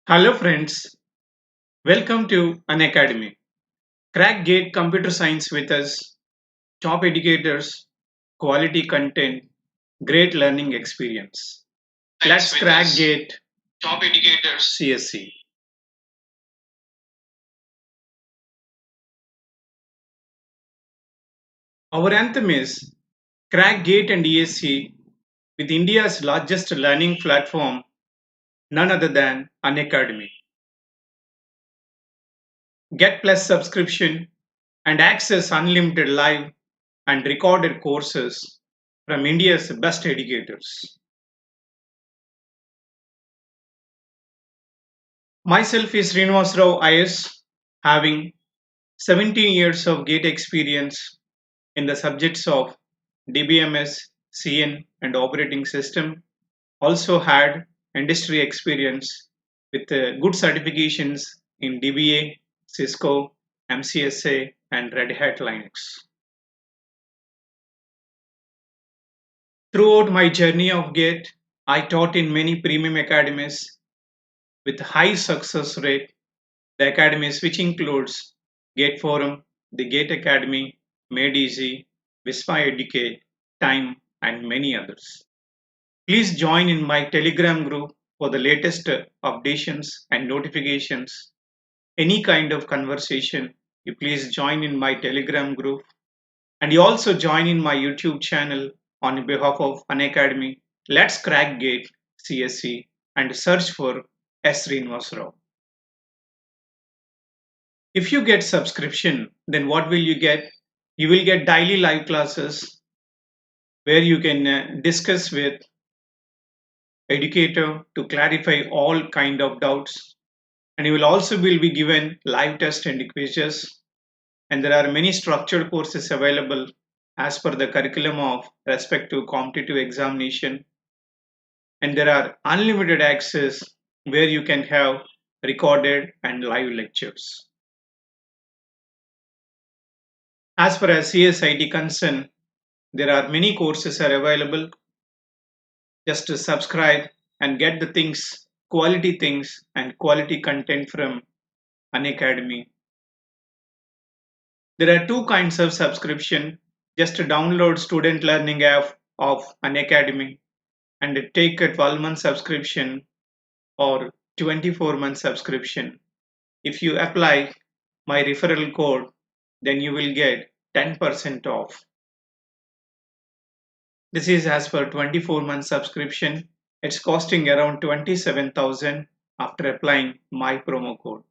Hello friends, welcome to Unacademy. Crack GATE computer science with us, top educators, quality content, great learning experience. Let's crack GATE, top educators, CSC. Our anthem is Crack GATE and ESE with India's largest learning platform, none other than Unacademy. Get Plus subscription and access unlimited live and recorded courses from India's best educators. Myself is Srinivasarao Sir, having 17 years of GATE experience in the subjects of DBMS, CN, and operating system. Also had industry experience with good certifications in DBA, Cisco, MCSA, and Red Hat Linux. Throughout my journey of GATE, I taught in many premium academies with high success rate. The academies, which includes GATE Forum, the GATE Academy, Made Easy, Vispa Educate, Time, and many others. Please join in my Telegram group for the latest updates and notifications. Any kind of conversation, you please join in my Telegram group. And you also join in my YouTube channel on behalf of Unacademy. Let's crack GATE CSC and search for S. Srinivasarao. If you get subscription, then what will you get? You will get daily live classes where you can discuss with educator to clarify all kind of doubts, and you will also will be given live test and quizzes, and there are many structured courses available as per the curriculum of respective competitive examination, and there are unlimited access where you can have recorded and live lectures. As far as CSIT concerned, there are many courses are available. Just to subscribe and get the things, quality things and quality content from Unacademy. There are two kinds of subscription. Just to download student learning app of Unacademy and take a 12-month subscription or 24-month subscription. If you apply my referral code, then you will get 10% off. This is as per 24-month subscription. It's costing around 27,000 after applying my promo code.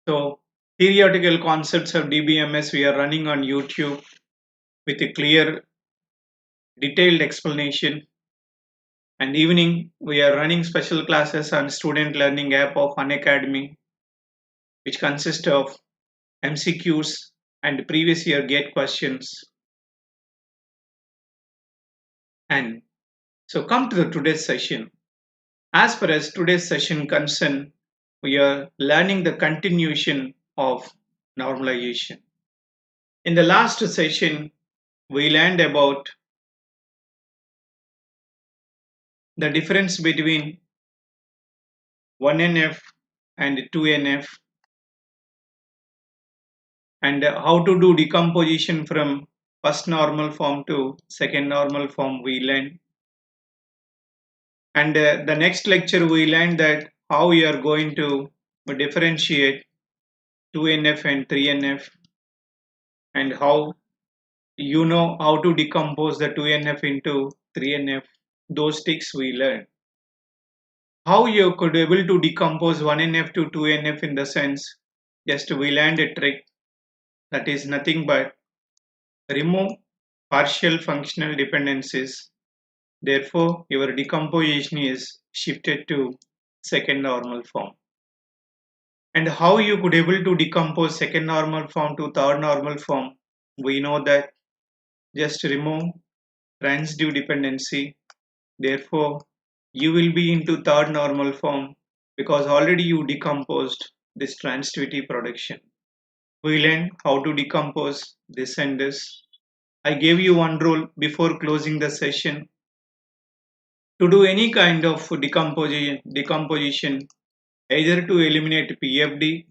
So theoretical concepts of DBMS we are running on YouTube with a clear detailed explanation. And evening we are running special classes on student learning app of Unacademy, which consists of MCQs and previous year GATE questions. And so come to the today's session. As far as today's session concerned, we are learning the continuation of normalization. In the last session, we learned about the difference between 1NF and 2NF and how to do decomposition from first normal form to second normal form we learned. And the next lecture we learned that how we are going to differentiate 2NF and 3NF and how you know how to decompose the 2NF into 3NF. Those tricks we learned. How you could able to decompose 1NF to 2NF in the sense, just we learned a trick that is nothing but remove partial functional dependencies. Therefore, your decomposition is shifted to second normal form. And how you could able to decompose second normal form to third normal form? We know that just remove transitive dependency. Therefore, you will be into third normal form because already you decomposed this transitivity production. We learned how to decompose this and this. I gave you one rule before closing the session. To do any kind of decomposition, either to eliminate PFD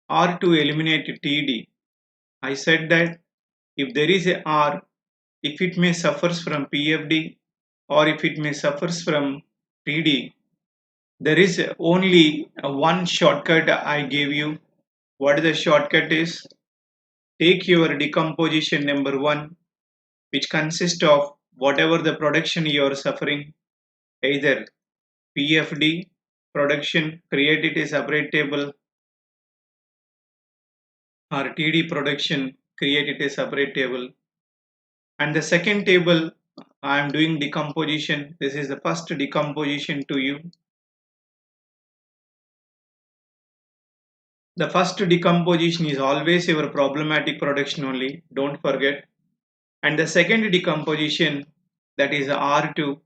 or to eliminate TD, I said that if there is a R, if it may suffers from PFD or if it may suffers from TD, there is only one shortcut I gave you. What the shortcut is? Take your decomposition number 1, which consists of whatever the production you are suffering, either PFD production, create it a separate table, or TD production, create it a separate table. And the second table, I am doing decomposition. This is the first decomposition to you. The first decomposition is always your problematic production only, don't forget. And the second decomposition, that is R2,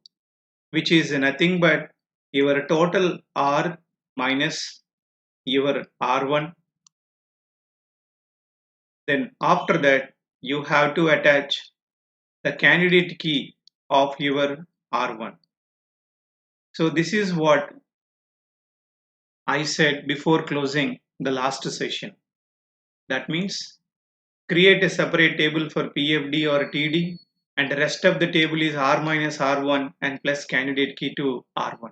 which is nothing but your total R minus your R1. Then after that, you have to attach the candidate key of your R1. So this is what I said before closing the last session. That means create a separate table for PFD or TD, and the rest of the table is R minus R1 and plus candidate key to R1.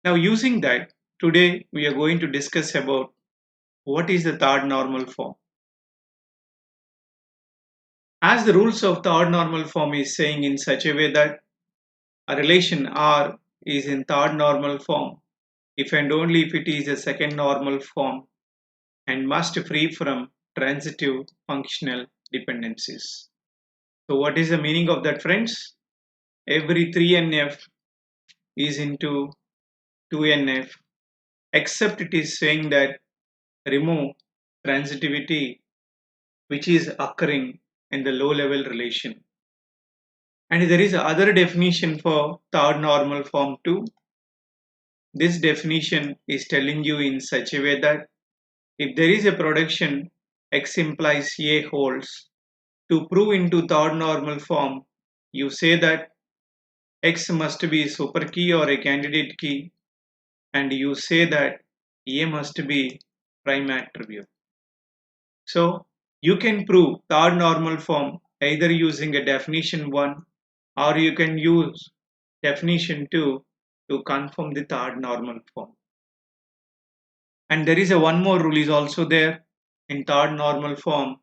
Now using that, today we are going to discuss about what is the third normal form. As the rules of third normal form is saying in such a way that a relation R is in third normal form if and only if it is a second normal form and must free from transitive functional dependencies. So what is the meaning of that, friends? Every 3NF is into 2NF, except it is saying that remove transitivity which is occurring in the low level relation. And there is other definition for third normal form too. This definition is telling you in such a way that if there is a production X implies A holds, to prove into third normal form, you say that X must be a super key or a candidate key, and you say that A must be prime attribute. So you can prove third normal form either using a definition 1 or you can use definition 2 to confirm the third normal form. And there is a one more rule is also there in third normal form.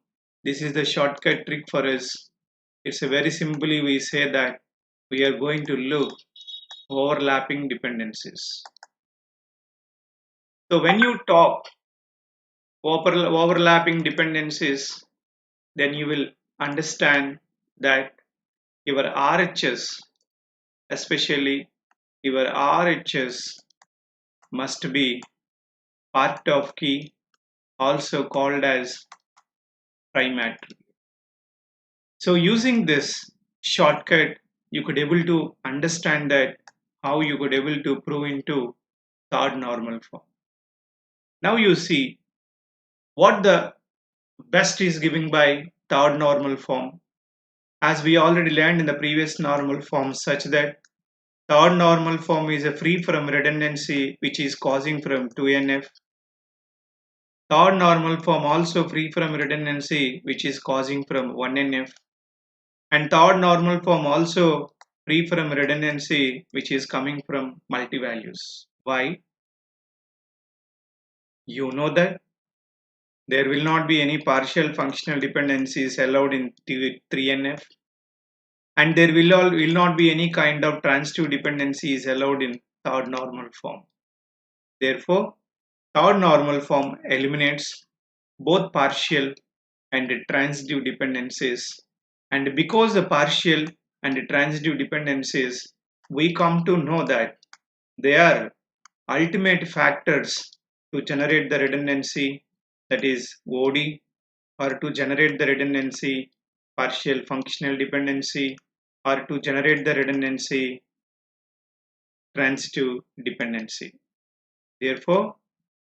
This is the shortcut trick for us. It's a very simply we say that we are going to look overlapping dependencies. So when you talk overlapping dependencies, then you will understand that your RHS, especially your RHS, must be part of key, also called as prime attribute. So using this shortcut, you could able to understand that how you could able to prove into third normal form. Now you see what the best is given by third normal form, as we already learned in the previous normal form, such that third normal form is a free from redundancy which is causing from 2NF. Third normal form also free from redundancy which is causing from 1NF. And third normal form also free from redundancy which is coming from multi-values. Why? You know that there will not be any partial functional dependencies allowed in 3NF, and there will not be any kind of transitive dependencies allowed in third normal form. Therefore, third normal form eliminates both partial and transitive dependencies, and because the partial and transitive dependencies, we come to know that they are ultimate factors to generate the redundancy, that is OD, or to generate the redundancy partial functional dependency, or to generate the redundancy transitive dependency. Therefore,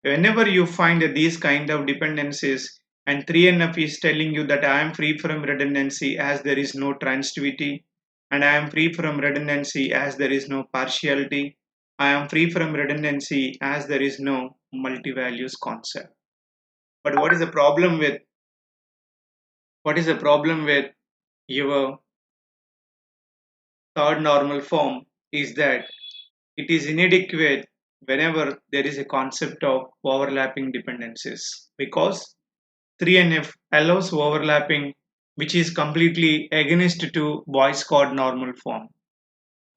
whenever you find these kind of dependencies and 3NF is telling you that I am free from redundancy as there is no transitivity and I am free from redundancy as there is no partiality. I am free from redundancy as there is no multi-values concept. But what is the problem with your third normal form is that it is inadequate whenever there is a concept of overlapping dependencies, because 3NF allows overlapping which is completely against to Boyce chord normal form.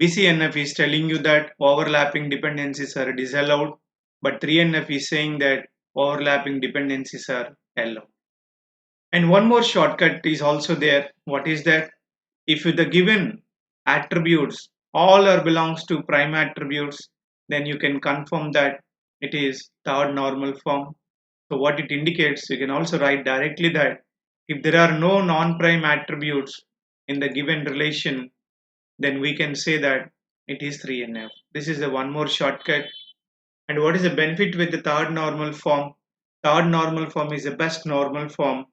BCNF is telling you that overlapping dependencies are disallowed, but 3NF is saying that overlapping dependencies are allowed. And one more shortcut is also there. What is that? If the given attributes all are belongs to prime attributes, then you can confirm that it is third normal form. So what it indicates, you can also write directly that if there are no non-prime attributes in the given relation, then we can say that it is 3NF. This is the one more shortcut. And what is the benefit with the third normal form? Third normal form is the best normal form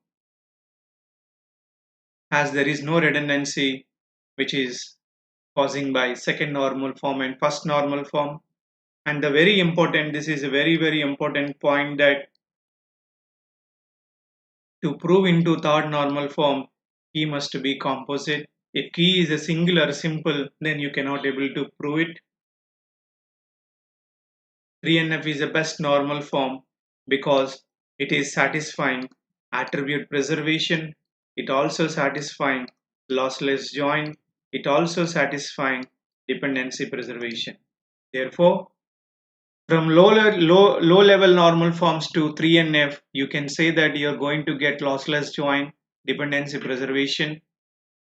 as there is no redundancy which is causing by second normal form and first normal form. And the very important, this is a very important point, that to prove into third normal form, key must be composite. If key is a singular simple, then you cannot able to prove it. 3NF is the best normal form because it is satisfying attribute preservation. It also satisfying lossless join. It also satisfying dependency preservation. Therefore, from low level normal forms to 3NF, you can say that you are going to get lossless join, dependency preservation.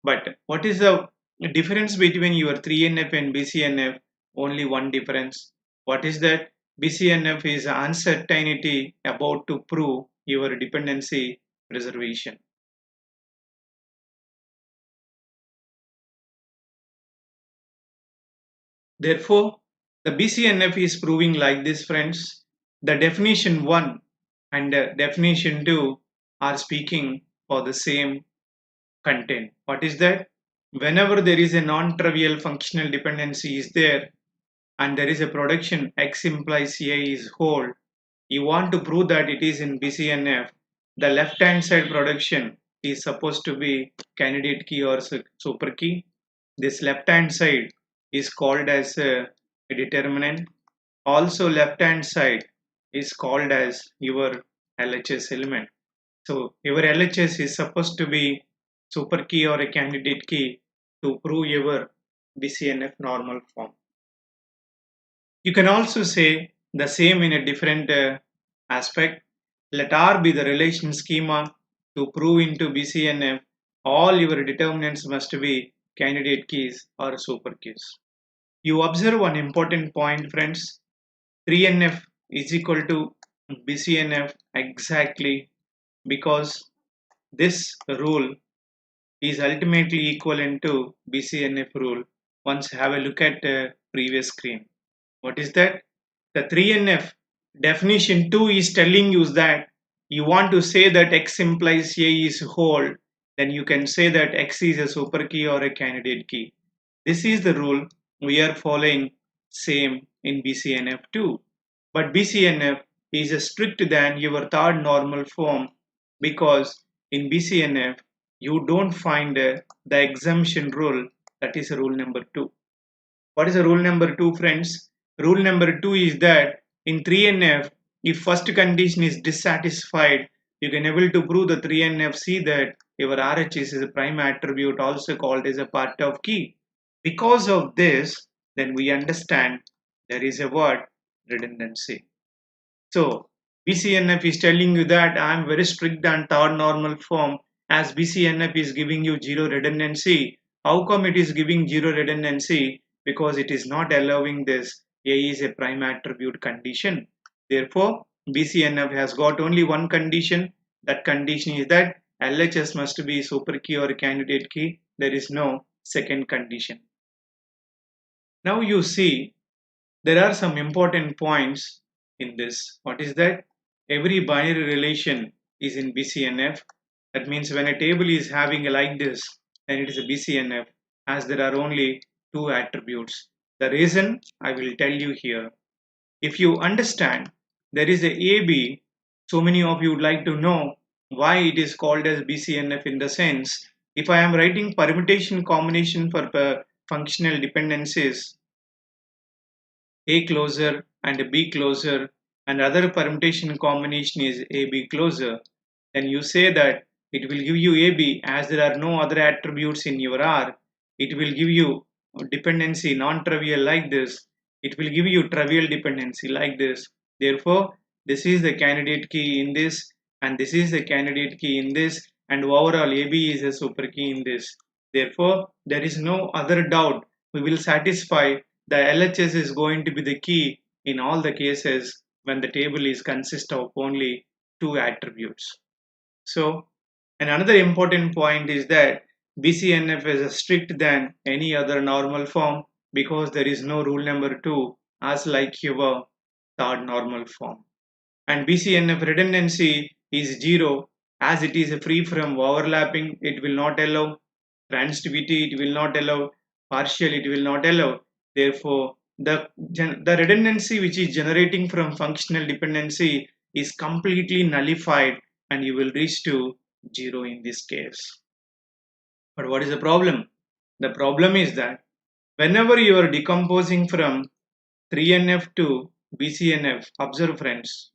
But what is the difference between your 3NF and BCNF? Only one difference. What is that? BCNF is uncertainty about to prove your dependency preservation. Therefore, the BCNF is proving like this, friends. The definition 1 and definition 2 are speaking for the same content. What is that? Whenever there is a non-trivial functional dependency is there and there is a production X implies A is whole, you want to prove that it is in BCNF, the left hand side production is supposed to be candidate key or super key. This left hand side is called as a determinant. Also left hand side is called as your LHS element. So your LHS is supposed to be super key or a candidate key to prove your BCNF normal form. You can also say the same in a different aspect. Let R be the relation schema. To prove into BCNF, all your determinants must be candidate keys or super keys. You observe one important point, friends. 3NF is equal to BCNF exactly because this rule is ultimately equivalent to BCNF rule. Once have a look at the previous screen. What is that? The 3NF definition 2 is telling you that you want to say that X implies A is whole, then you can say that X is a super key or a candidate key. This is the rule we are following same in BCNF 2. But BCNF is strict than your third normal form because in BCNF you don't find the exemption rule, that is rule number 2. What is the rule number 2, friends? Rule number 2 is that in 3NF, if first condition is dissatisfied, you can able to prove the 3NF see that your RHS is a prime attribute also called as a part of key. Because of this, then we understand there is a word redundancy. So BCNF is telling you that I am very strict on third normal form as BCNF is giving you zero redundancy. How come it is giving zero redundancy? Because it is not allowing this A is a prime attribute condition. Therefore, BCNF has got only one condition. That condition is that LHS must be super key or candidate key. There is no second condition. Now you see there are some important points in this. What is that? Every binary relation is in BCNF. That means when a table is having like this, then it is a BCNF. as there are only two attributes. The reason I will tell you here. If you understand there is a AB, so many of you would like to know why it is called as BCNF in the sense, if I am writing permutation combination for functional dependencies, A closer and B closer, and other permutation combination is AB closer, then you say that it will give you AB as there are no other attributes in your R. It will give you dependency non-trivial like this. It will give you trivial dependency like this. Therefore, this is the candidate key in this, and this is the candidate key in this, and overall AB is a super key in this. Therefore, there is no other doubt. We will satisfy the LHS is going to be the key in all the cases when the table is consist of only two attributes. So, and another important point is that BCNF is strict than any other normal form because there is no rule number 2 as like your third normal form. And BCNF redundancy is 0 as it is free from overlapping. It will not allow transitivity, it will not allow partial, it will not allow. Therefore, the redundancy which is generating from functional dependency is completely nullified and you will reach to 0 in this case. But what is the problem? The problem is that whenever you are decomposing from 3NF to BCNF, observe friends,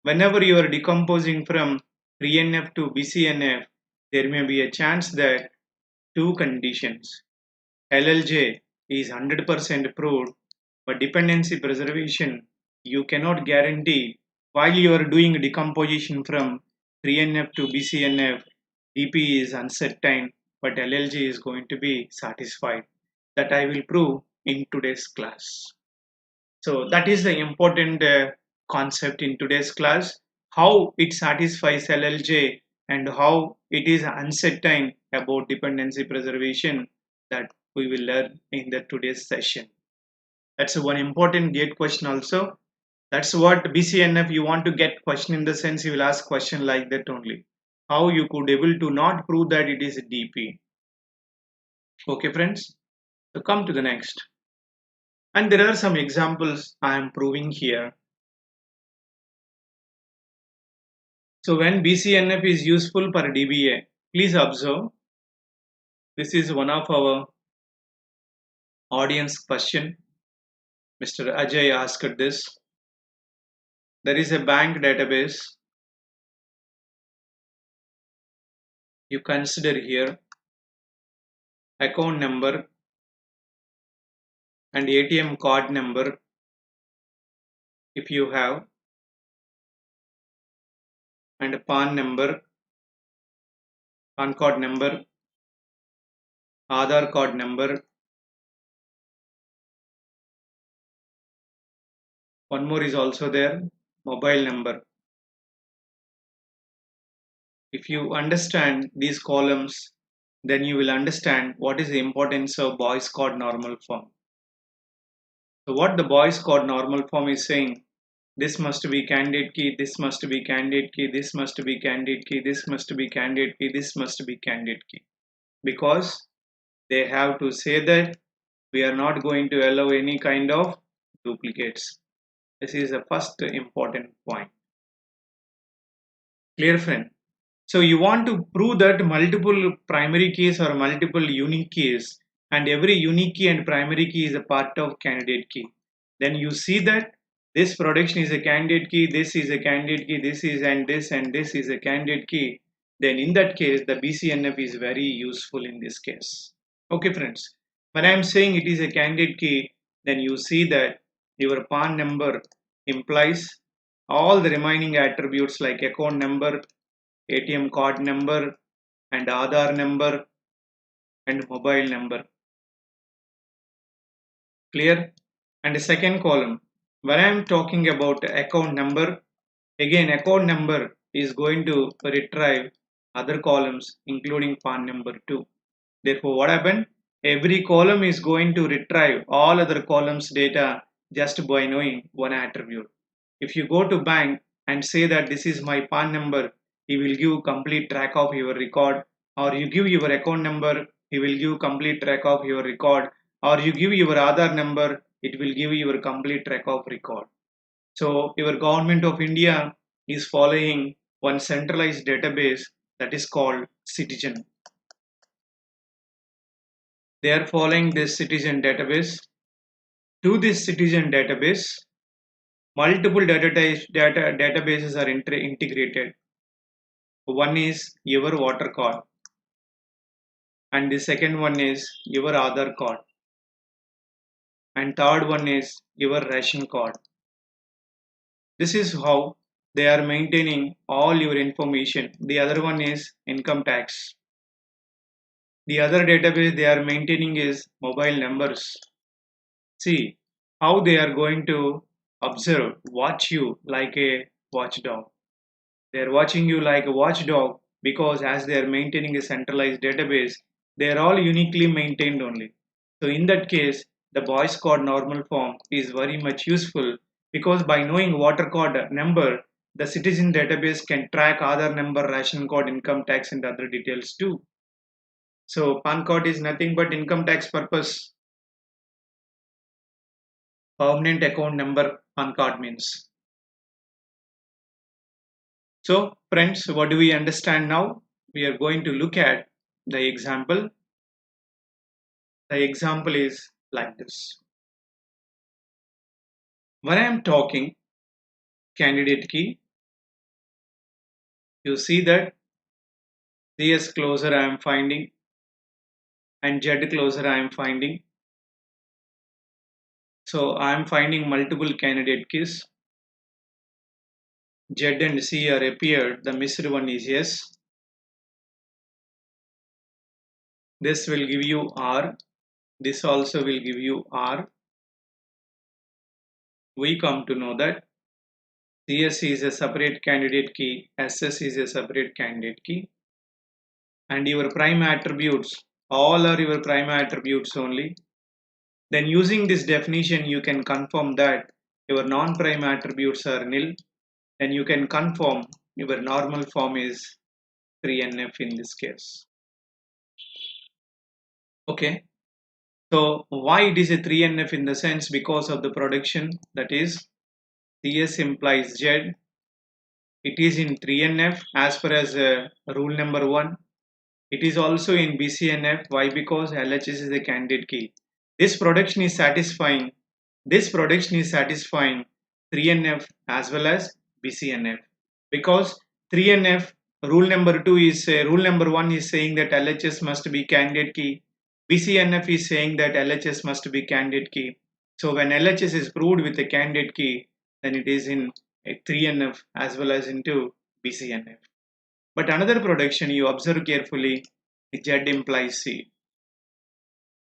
whenever you are decomposing from 3NF to BCNF, there may be a chance that two conditions. LLJ is 100% proved, but dependency preservation you cannot guarantee while you are doing decomposition from 3NF to BCNF. DP is uncertain, but LLJ is going to be satisfied. That I will prove in today's class. So that is the important concept in today's class, how it satisfies LLJ and how it is uncertain about dependency preservation, that we will learn in the today's session. That's one important gate question also. That's what BCNF you want to get question in the sense you will ask question like that only. How you could able to not prove that it is DP. Okay friends, so come to the next. And there are some examples I am proving here. So when BCNF is useful per DBA, please observe, this is one of our audience question. Mr. Ajay asked this. There is a bank database. You consider here account number and ATM card number if you have, and PAN number, PAN card number, Aadhaar card number. One more is also there, mobile number. If you understand these columns, then you will understand what is the importance of Boyce card normal form. So what the Boyce card normal form is saying, this must be candidate key, this must be candidate key, this must be candidate key, this must be candidate key, this must be candidate key. Because they have to say that we are not going to allow any kind of duplicates. This is the first important point. Clear friend? So you want to prove that multiple primary keys or multiple unique keys, and every unique key and primary key is a part of candidate key. Then you see that this production is a candidate key, this is a candidate key, this is and this is a candidate key. Then in that case, the BCNF is very useful in this case. Okay friends, when I am saying it is a candidate key, then you see that your PAN number implies all the remaining attributes like account number, ATM card number, and Aadhaar number, and mobile number. Clear? And the second column, when I am talking about account number, again account number is going to retrieve other columns including PAN number too. Therefore, what happened? Every column is going to retrieve all other columns data just by knowing one attribute. If you go to bank and say that this is my PAN number, he will give complete track of your record, or you give your account number, he will give complete track of your record, or you give your Aadhaar number, it will give your complete track of record. So your government of India is following one centralized database that is called Citizen. They are following this Citizen database. To this Citizen database, multiple databases are integrated. One is your voter card, and the second one is your Aadhaar card, and third one is your ration card. This is how they are maintaining all your information. The other one is income tax. The other database they are maintaining is mobile numbers. See how they are going to observe, watch you like a watchdog. They are watching you like a watchdog because as they are maintaining a centralized database, they are all uniquely maintained only. So in that case, the Boyce code normal form is very much useful because by knowing voter card number, the citizen database can track Aadhaar number, ration code, income tax and other details too. So PAN card is nothing but income tax purpose. Permanent account number PAN card means. So friends, what do we understand now? We are going to look at the example. The example is like this. When I am talking candidate key, you see that CS closer I am finding and Z closer I am finding. So I am finding multiple candidate keys. Z and C are appeared. The missed one is yes. This will give you R. This also will give you R. We come to know that CS is a separate candidate key, SS is a separate candidate key, and your prime attributes, all are your prime attributes only. Then using this definition, you can confirm that your non-prime attributes are nil. Then you can confirm your normal form is 3NF in this case. Okay. So why it is a 3NF in the sense because of the production, that is CS implies Z. It is in 3NF as far as rule number 1. It is also in BCNF. Why? Because LHS is the candidate key. This production is satisfying 3NF as well as BCNF, because 3NF rule number 2 is rule number 1 is saying that LHS must be candidate key. BCNF is saying that LHS must be candidate key. So when LHS is proved with a candidate key, then it is in a 3NF as well as into BCNF. But another production you observe carefully, Z implies C.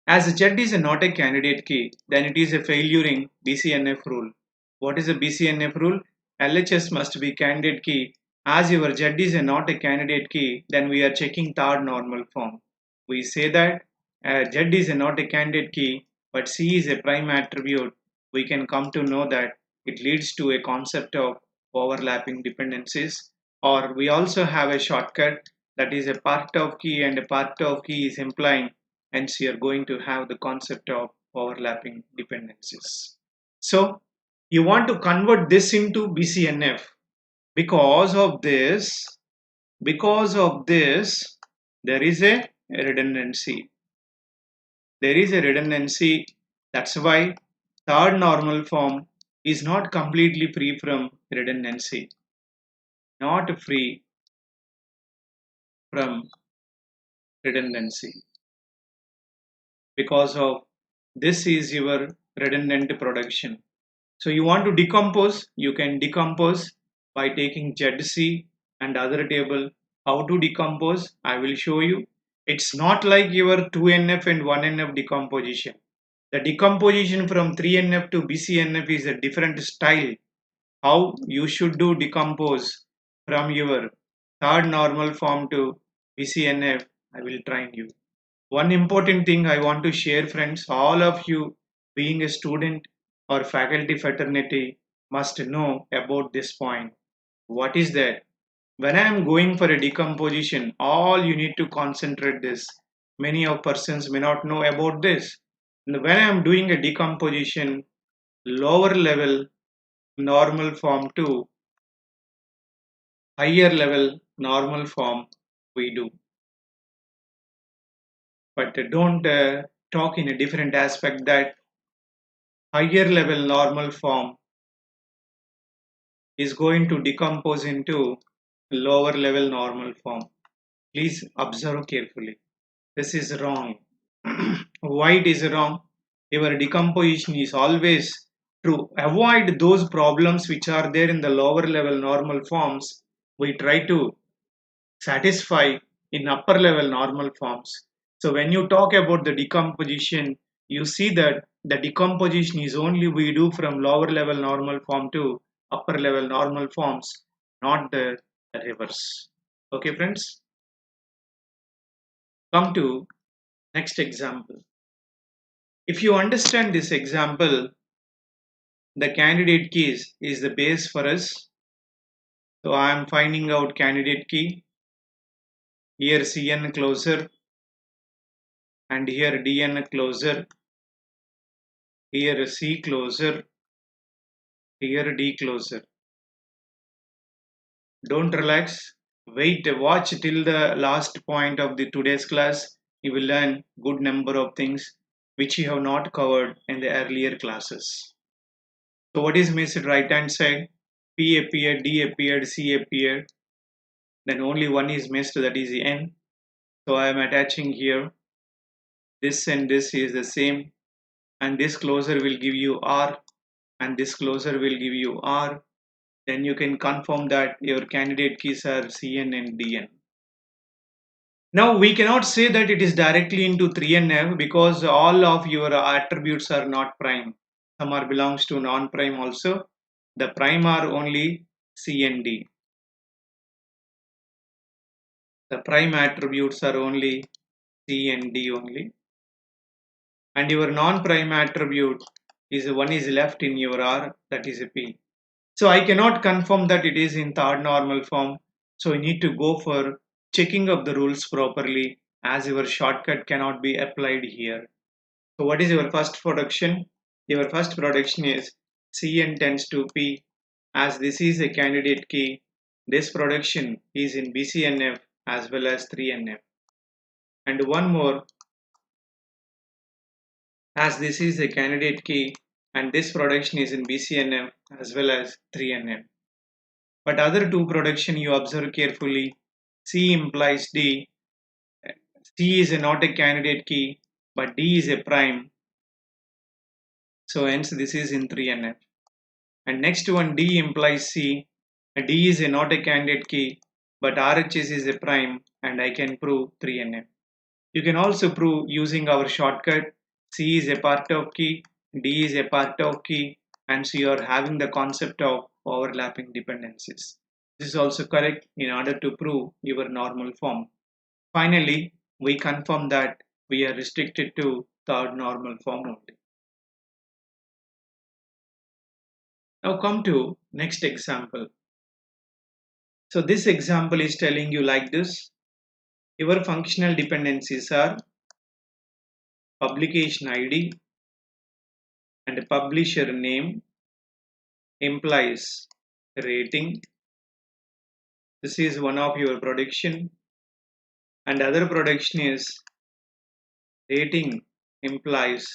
As Z is not a candidate key, then it is a failure in BCNF rule. What is a BCNF rule? LHS must be candidate key. As your Z is not a candidate key, then we are checking third normal form. We say that Z is not a candidate key, but C is a prime attribute. We can come to know that it leads to a concept of overlapping dependencies, or we also have a shortcut that is a part of key and a part of key is implying, hence you are going to have the concept of overlapping dependencies. So you want to convert this into BCNF. Because of this there is a redundancy. That's why third normal form is not completely free from redundancy. Not free from redundancy. Because of this is your redundant production. So you want to decompose, you can decompose by taking ZC and other table. How to decompose? I will show you. It's not like your 2NF and 1NF decomposition. The decomposition from 3NF to BCNF is a different style. How you should do decompose from your third normal form to BCNF, I will train you. One important thing I want to share, friends, all of you being a student or faculty fraternity must know about this point. What is that? When I am going for a decomposition, all you need to concentrate this. Many of persons may not know about this. And when I am doing a decomposition, lower level normal form to higher level normal form we do. But don't talk in a different aspect that higher level normal form is going to decompose into lower level normal form. Please observe carefully. This is wrong. Why it is wrong? Your decomposition is always to avoid those problems which are there in the lower level normal forms. We try to satisfy in upper level normal forms. So when you talk about the decomposition, you see that the decomposition is only we do from lower level normal form to upper level normal forms, not the reverse. Okay, friends, come to next example. If you understand this example, the candidate keys is the base for us. So I am finding out candidate key, here Cn closer and here Dn closer, here C closer, here D closer. Don't relax. Wait, watch till the last point of the today's class. You will learn good number of things which you have not covered in the earlier classes. So what is missed right hand side? P appeared, D appeared, C appeared. Then only one is missed, that is the N. So I am attaching here. This and this is the same. And this closer will give you R. And this closer will give you R. Then you can confirm that your candidate keys are Cn and Dn. Now we cannot say that it is directly into 3NF because all of your attributes are not prime. Some are belongs to non-prime also. The prime are only C and D. The prime attributes are only C and D only. And your non-prime attribute is one is left in your R, that is a P. So I cannot confirm that it is in third normal form. So you need to go for checking of the rules properly as your shortcut cannot be applied here. So what is your first production? Your first production is Cn tends to P. As this is a candidate key, this production is in BCNF as well as 3NF. And one more, as this is a candidate key and this production is in BCNF as well as 3NF. But other two production you observe carefully. C implies D. C is not a candidate key, but D is a prime. So hence this is in 3NF. And next one D implies C. D is not a candidate key, but RHS is a prime, and I can prove 3NF. You can also prove using our shortcut. C is a part of key, D is a part of key, and so you are having the concept of overlapping dependencies. This is also correct in order to prove your normal form. Finally, we confirm that we are restricted to third normal form only. Now come to next example. So this example is telling you like this. Your functional dependencies are publication ID and publisher name implies rating. This is one of your production, and other production is rating implies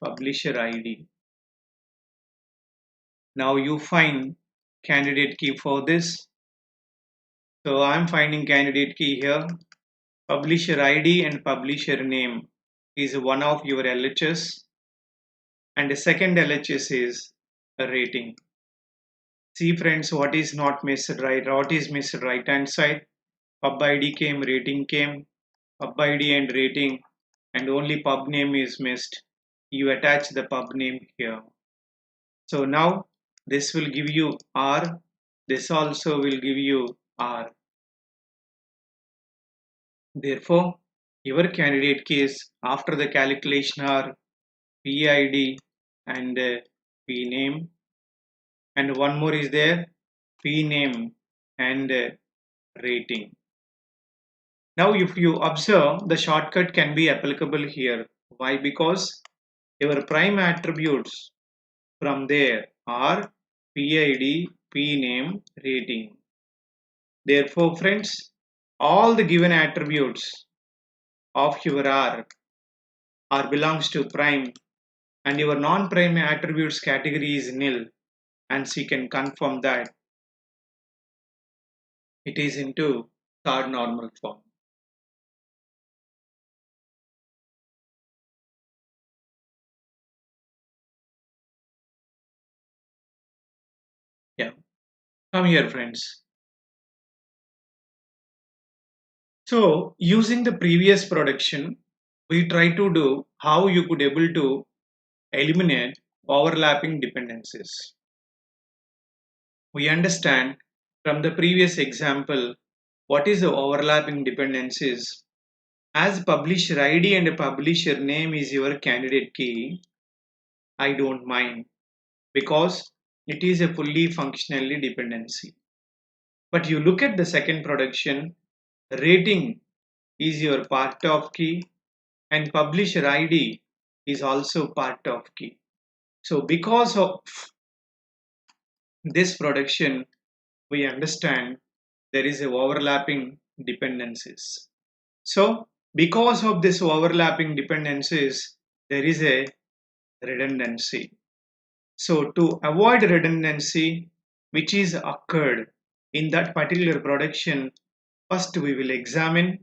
publisher ID. Now you find candidate key for this. So I'm finding candidate key here. Publisher ID and publisher name is one of your LHS, and the second LHS is a rating. See friends, what is not missed right? What is missed right hand side? Pub ID came, rating came, pub ID and rating, and only pub name is missed. You attach the pub name here. So now this will give you R. This also will give you R. Therefore, your candidate keys after the calculation are PID and P name, and one more is there, P name and rating. Now if you observe, the shortcut can be applicable here. Why? Because your prime attributes from there are PID, PName, rating. Therefore, friends, all the given attributes of your R belongs to prime, and your non-prime attributes category is nil, and she can confirm that it is into third normal form. Yeah, come here, friends. So using the previous production, we try to do how you could able to eliminate overlapping dependencies. We understand from the previous example what is the overlapping dependencies. As publisher ID and publisher name is your candidate key, I don't mind because it is a fully functionally dependency. But you look at the second production, rating is your part of key and publisher ID is also part of key. So because of this production, we understand there is a overlapping dependencies. So because of this overlapping dependencies, there is a redundancy. So to avoid redundancy which is occurred in that particular production, first we will examine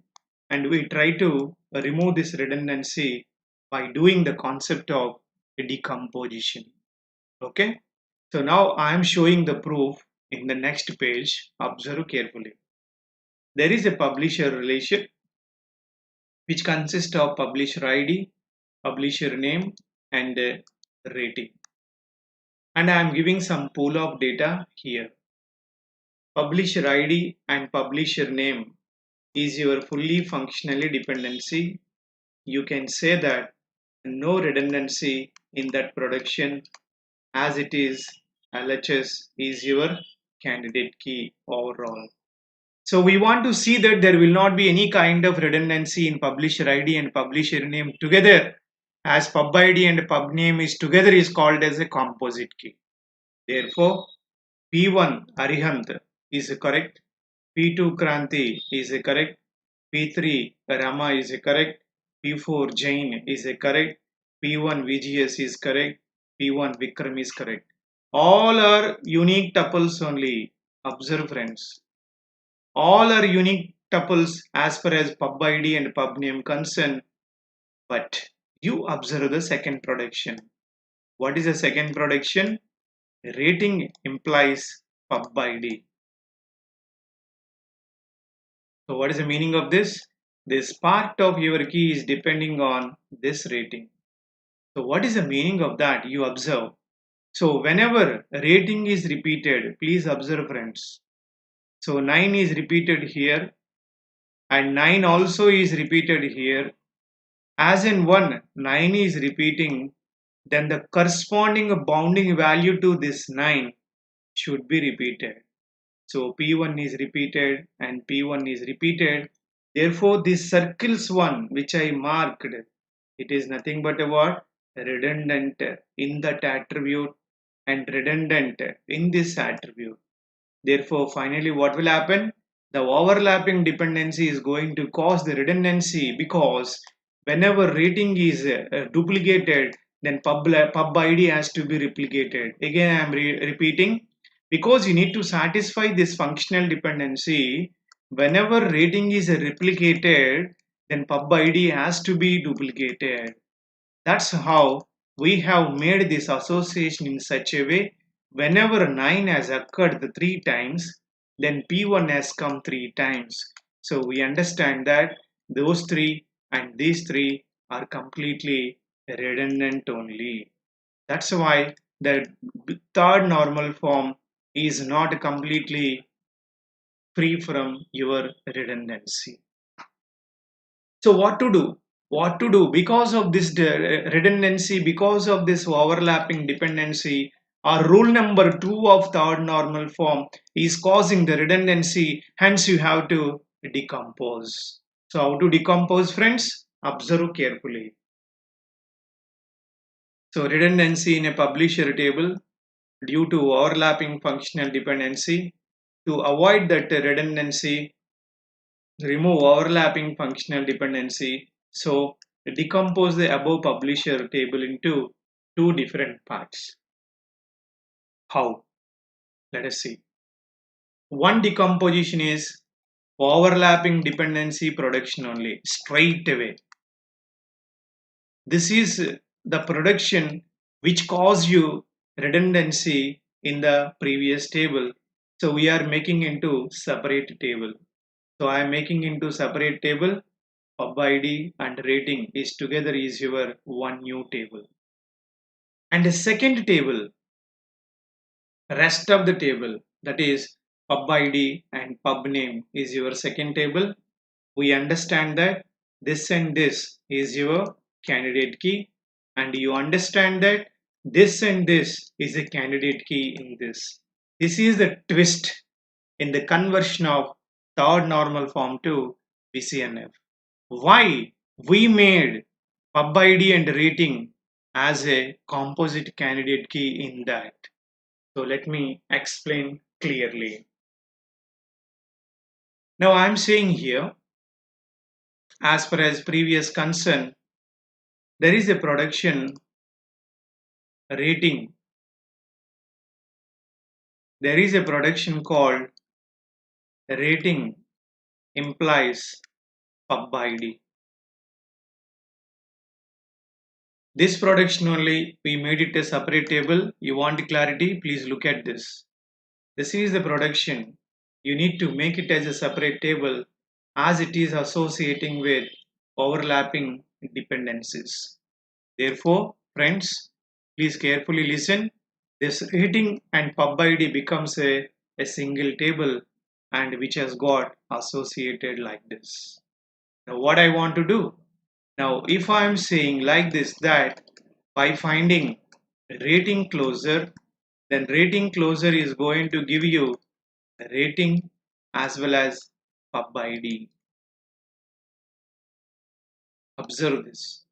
and we try to remove this redundancy by doing the concept of decomposition. Okay, so now I am showing the proof in the next page. Observe carefully. There is a publisher relation which consists of publisher ID, publisher name, and rating. And I am giving some pool of data here. Publisher ID and publisher name is your fully functionally dependency. You can say that no redundancy in that production as it is LHS is your candidate key overall. So we want to see that there will not be any kind of redundancy in publisher ID and publisher name together, as pub ID and pub name is together is called as a composite key. Therefore, P1 Arihant is correct, P2 Kranti is correct, P3 Rama is correct, P4 Jain is correct, P1 VGS is correct, P1 Vikram is correct. All are unique tuples only. Observe, friends. All are unique tuples as far as pub ID and pub name concern. But you observe the second production. What is the second production? Rating implies pub ID. So what is the meaning of this? This part of your key is depending on this rating. So what is the meaning of that? You observe. So whenever rating is repeated, please observe, friends. So 9 is repeated here and 9 also is repeated here. As in 1, 9 is repeating, then the corresponding bounding value to this 9 should be repeated. So P1 is repeated and P1 is repeated. Therefore, this circles one which I marked, it is nothing but a what? Redundant in that attribute and redundant in this attribute. Therefore, finally, what will happen? The overlapping dependency is going to cause the redundancy because whenever rating is duplicated, then pub ID has to be replicated. Again, I am repeating because you need to satisfy this functional dependency. Whenever rating is replicated, then pub ID has to be duplicated. That's how we have made this association in such a way whenever 9 has occurred the 3 times, then P1 has come 3 times. So we understand that those 3 and these 3 are completely redundant only. That's why the third normal form is not completely free from your redundancy. So what to do? What to do? Because of this redundancy, because of this overlapping dependency, our rule number 2 of third normal form is causing the redundancy, hence you have to decompose. So how to decompose, friends? Observe carefully. So redundancy in a publisher table due to overlapping functional dependency. To avoid that redundancy, remove overlapping functional dependency. So decompose the above publisher table into two different parts. How? Let us see. One decomposition is overlapping dependency production only, straight away. This is the production which cause you redundancy in the previous table. So we are making into separate table. So I am making into separate table. Pub ID and rating is together is your one new table. And the second table, rest of the table, that is pub ID and pub name is your second table. We understand that this and this is your candidate key, and you understand that this and this is a candidate key in this. This is the twist in the conversion of third normal form to BCNF. Why we made pub ID and rating as a composite candidate key in that? So let me explain clearly. Now I am saying here, as far as previous concern, there is a production rating. There is a production called rating implies pub ID. This production only we made it a separate table. You want clarity? Please look at this. This is the production. You need to make it as a separate table as it is associating with overlapping dependencies. Therefore, friends, please carefully listen. This rating and pub ID becomes a single table and which has got associated like this. Now what I want to do? Now if I am saying like this, that by finding rating closure, then rating closure is going to give you rating as well as pub ID. Observe this.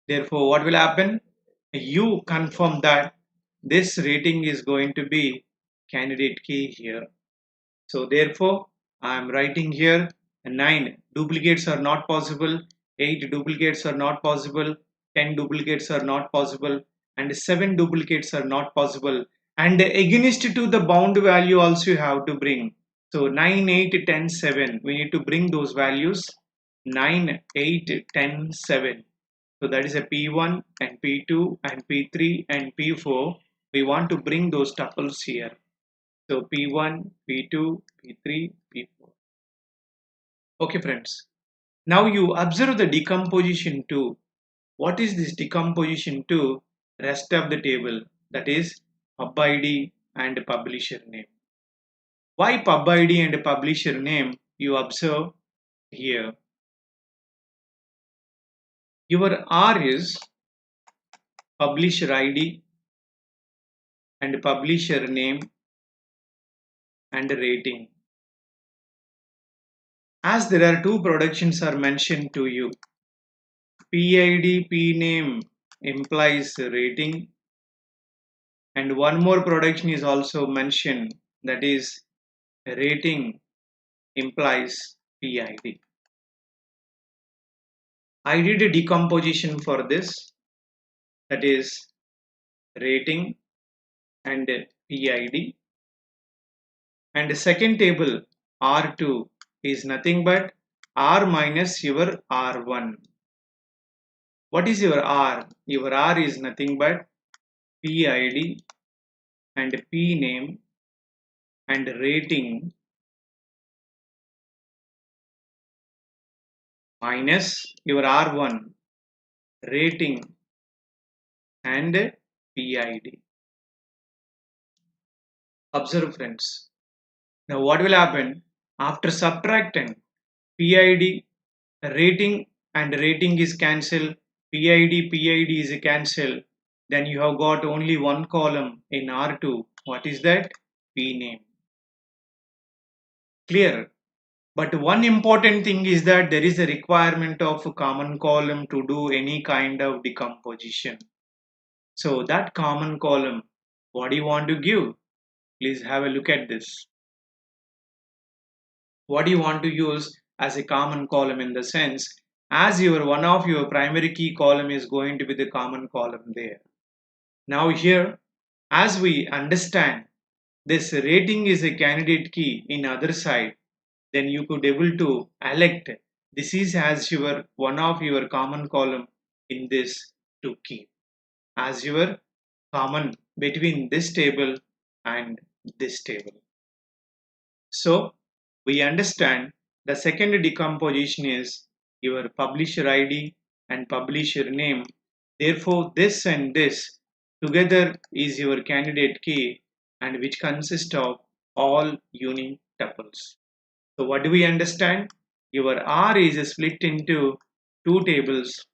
Therefore, what will happen? You confirm that this rating is going to be candidate key here. So therefore, I am writing here 9 duplicates are not possible, 8 duplicates are not possible, 10 duplicates are not possible, and 7 duplicates are not possible. And against to the bound value also you have to bring. So 9, 8, 10, 7. We need to bring those values 9, 8, 10, 7. So that is a P1 and P2 and P3 and P4. We want to bring those tuples here. So P1, P2, P3, P4. Okay, friends. Now you observe the decomposition to. What is this decomposition to rest of the table? That is pub ID and publisher name. Why pub ID and publisher name? You observe here. Your R is publisher ID and publisher name and rating. As there are two productions are mentioned to you, PID, PName implies rating, and one more production is also mentioned, that is rating implies PID. I did a decomposition for this, that is rating and PID, and the second table R2 is nothing but R minus your R1. What is your R? Your R is nothing but PID and P name and rating minus your R1 rating and PID. Observe, friends. Now what will happen after subtracting PID rating and rating is cancelled, PID is cancelled, then you have got only one column in R2. What is that? P name. Clear? But one important thing is that there is a requirement of a common column to do any kind of decomposition. So that common column, what do you want to give? Please have a look at this. What do you want to use as a common column, in the sense as your one of your primary key column is going to be the common column there. Now here, as we understand this rating is a candidate key in other side, then you could able to elect this is as your one of your common column in this to keep as your common between this table and this table. So we understand the second decomposition is your publisher ID and publisher name. Therefore, this and this together is your candidate key, and which consists of all unique tuples. So what do we understand? Your R is split into two tables.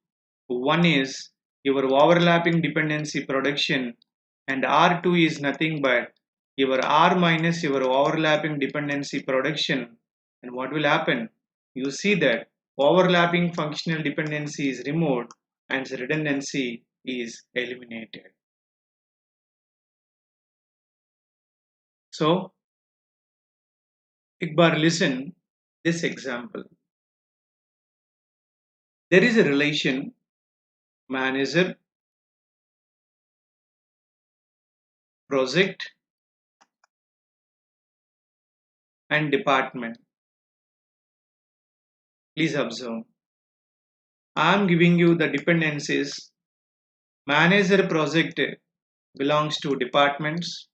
One is your overlapping dependency production, and R2 is nothing but your R minus your overlapping dependency production. And what will happen? You see that overlapping functional dependency is removed and redundancy is eliminated. So, एक बार listen this example. There is a relation manager, project, and department. Please observe. I am giving you the dependencies. Manager project belongs to departments,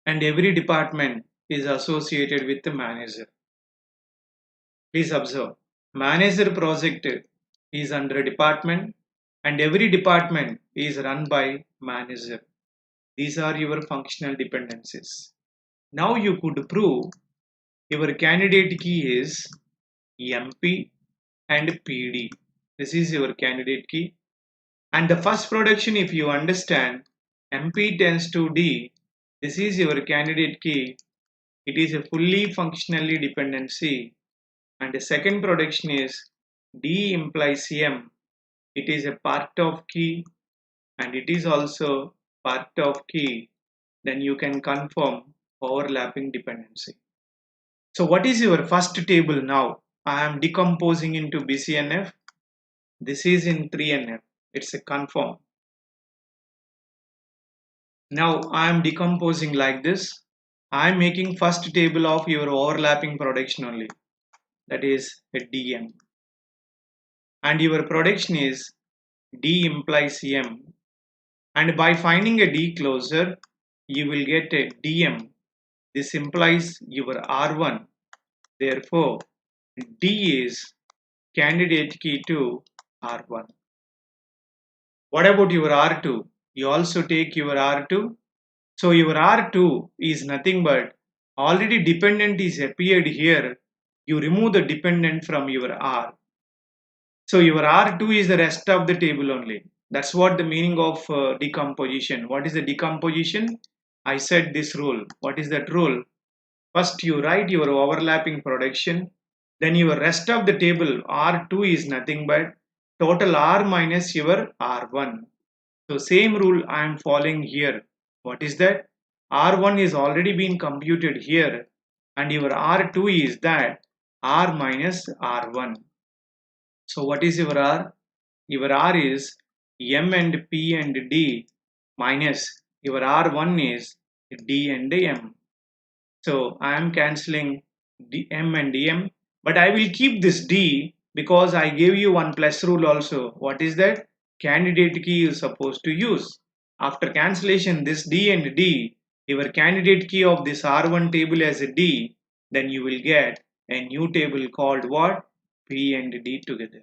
and every department is associated with the manager. Please observe. Manager project is under a department, and every department is run by manager. These are your functional dependencies. Now you could prove your candidate key is MP and PD. This is your candidate key. And the first production, if you understand, MP tends to D, this is your candidate key. It is a fully functionally dependency. And the second production is D implies M. It is a part of key and it is also part of key. Then you can confirm overlapping dependency. So what is your first table now? I am decomposing into BCNF. This is in 3NF. It's a confirm. Now I am decomposing like this. I am making first table of your overlapping production only. That is a DM. And your production is D implies M. And by finding a D closer, you will get a DM. This implies your R1. Therefore, D is candidate key to R1. What about your R2? You also take your R2. So your R2 is nothing but already dependent is appeared here. You remove the dependent from your R. So your R2 is the rest of the table only. That's what the meaning of decomposition. What is the decomposition? I said this rule. What is that rule? First you write your overlapping production. Then your rest of the table R2 is nothing but total R minus your R1. So same rule I am following here. What is that? R1 is already been computed here and your R2 is that R minus R1. So what is your R? Your R is M and P and D minus your R1 is D and M. So I am cancelling D, M and M, but I will keep this D because I gave you one plus rule also. What is that? Candidate key is supposed to use. After cancellation this D and D, your candidate key of this R1 table as a D, then you will get a new table called what? P and D together.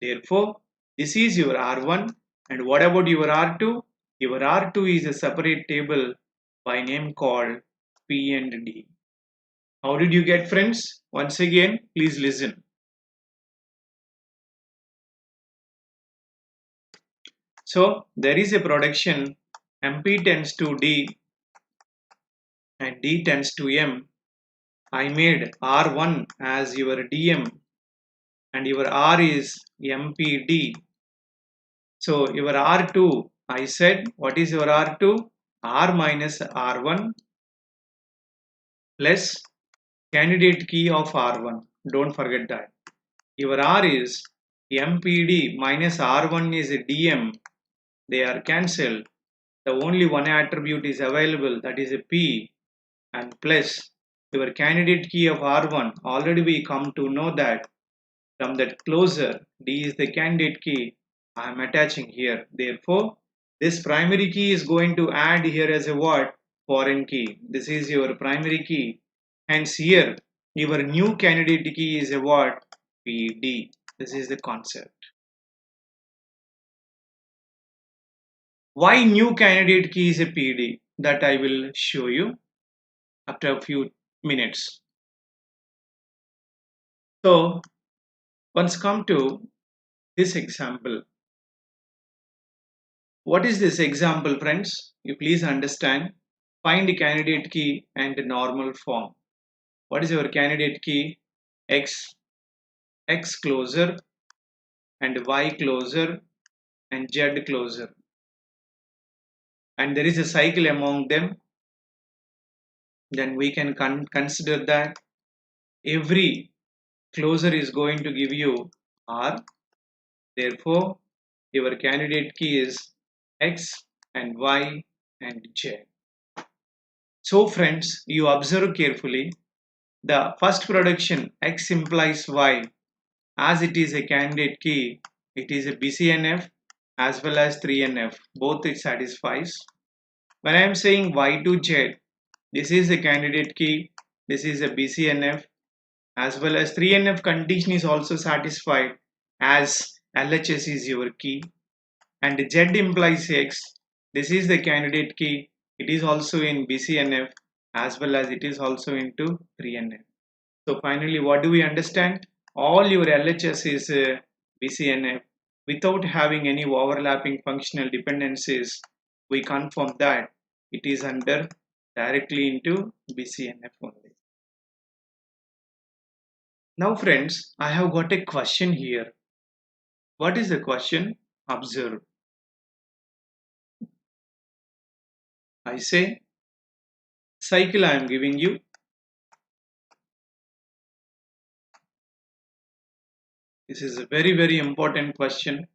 Therefore, this is your R1, and what about your R2? Your R2 is a separate table by name called P and D. How did you get, friends? Once again, please listen. So there is a production MP tends to D and D tends to M, I made R1 as your DM and your R is MPD. So your R2, I said, what is your R2? R minus R1 plus candidate key of R1. Don't forget that. Your R is MPD minus R1 is DM. They are cancelled. The only one attribute is available, that is a P, and plus your candidate key of R1. Already we come to know that from that closure, D is the candidate key I am attaching here. Therefore, this primary key is going to add here as a what? Foreign key. This is your primary key. Hence here, your new candidate key is a what? PD. This is the concept. Why new candidate key is a PD? That I will show you after a few minutes. So, once come to this example. What is this example, friends? You please understand. Find the candidate key and the normal form. What is your candidate key? X, X closer and Y closer and Z closer. And there is a cycle among them. Then we can consider that every closer is going to give you R. Therefore, your candidate key is X and Y and Z. So friends, you observe carefully. The first production X implies Y as it is a candidate key, it is a BCNF as well as 3NF. Both it satisfies. When I am saying Y to Z, this is a candidate key, this is a BCNF as well as 3NF condition is also satisfied as LHS is your key, and Z implies X. This is the candidate key, it is also in BCNF as well as it is also into 3NF. So finally, what do we understand? All your LHS is BCNF without having any overlapping functional dependencies. We confirm that it is under directly into BCNF only. Now friends, I have got a question here. What is the question? Observe. I say cycle I am giving you. This is a very important question.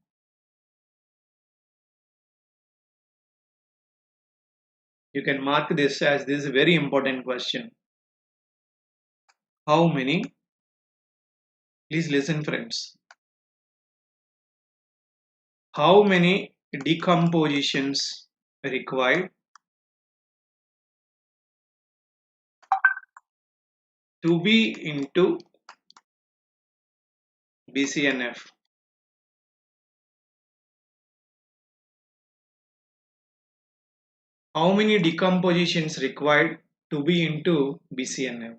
You can mark this as this is a very important question. How many? Please listen friends. How many decompositions required to be into BCNF? How many decompositions required to be into BCNF?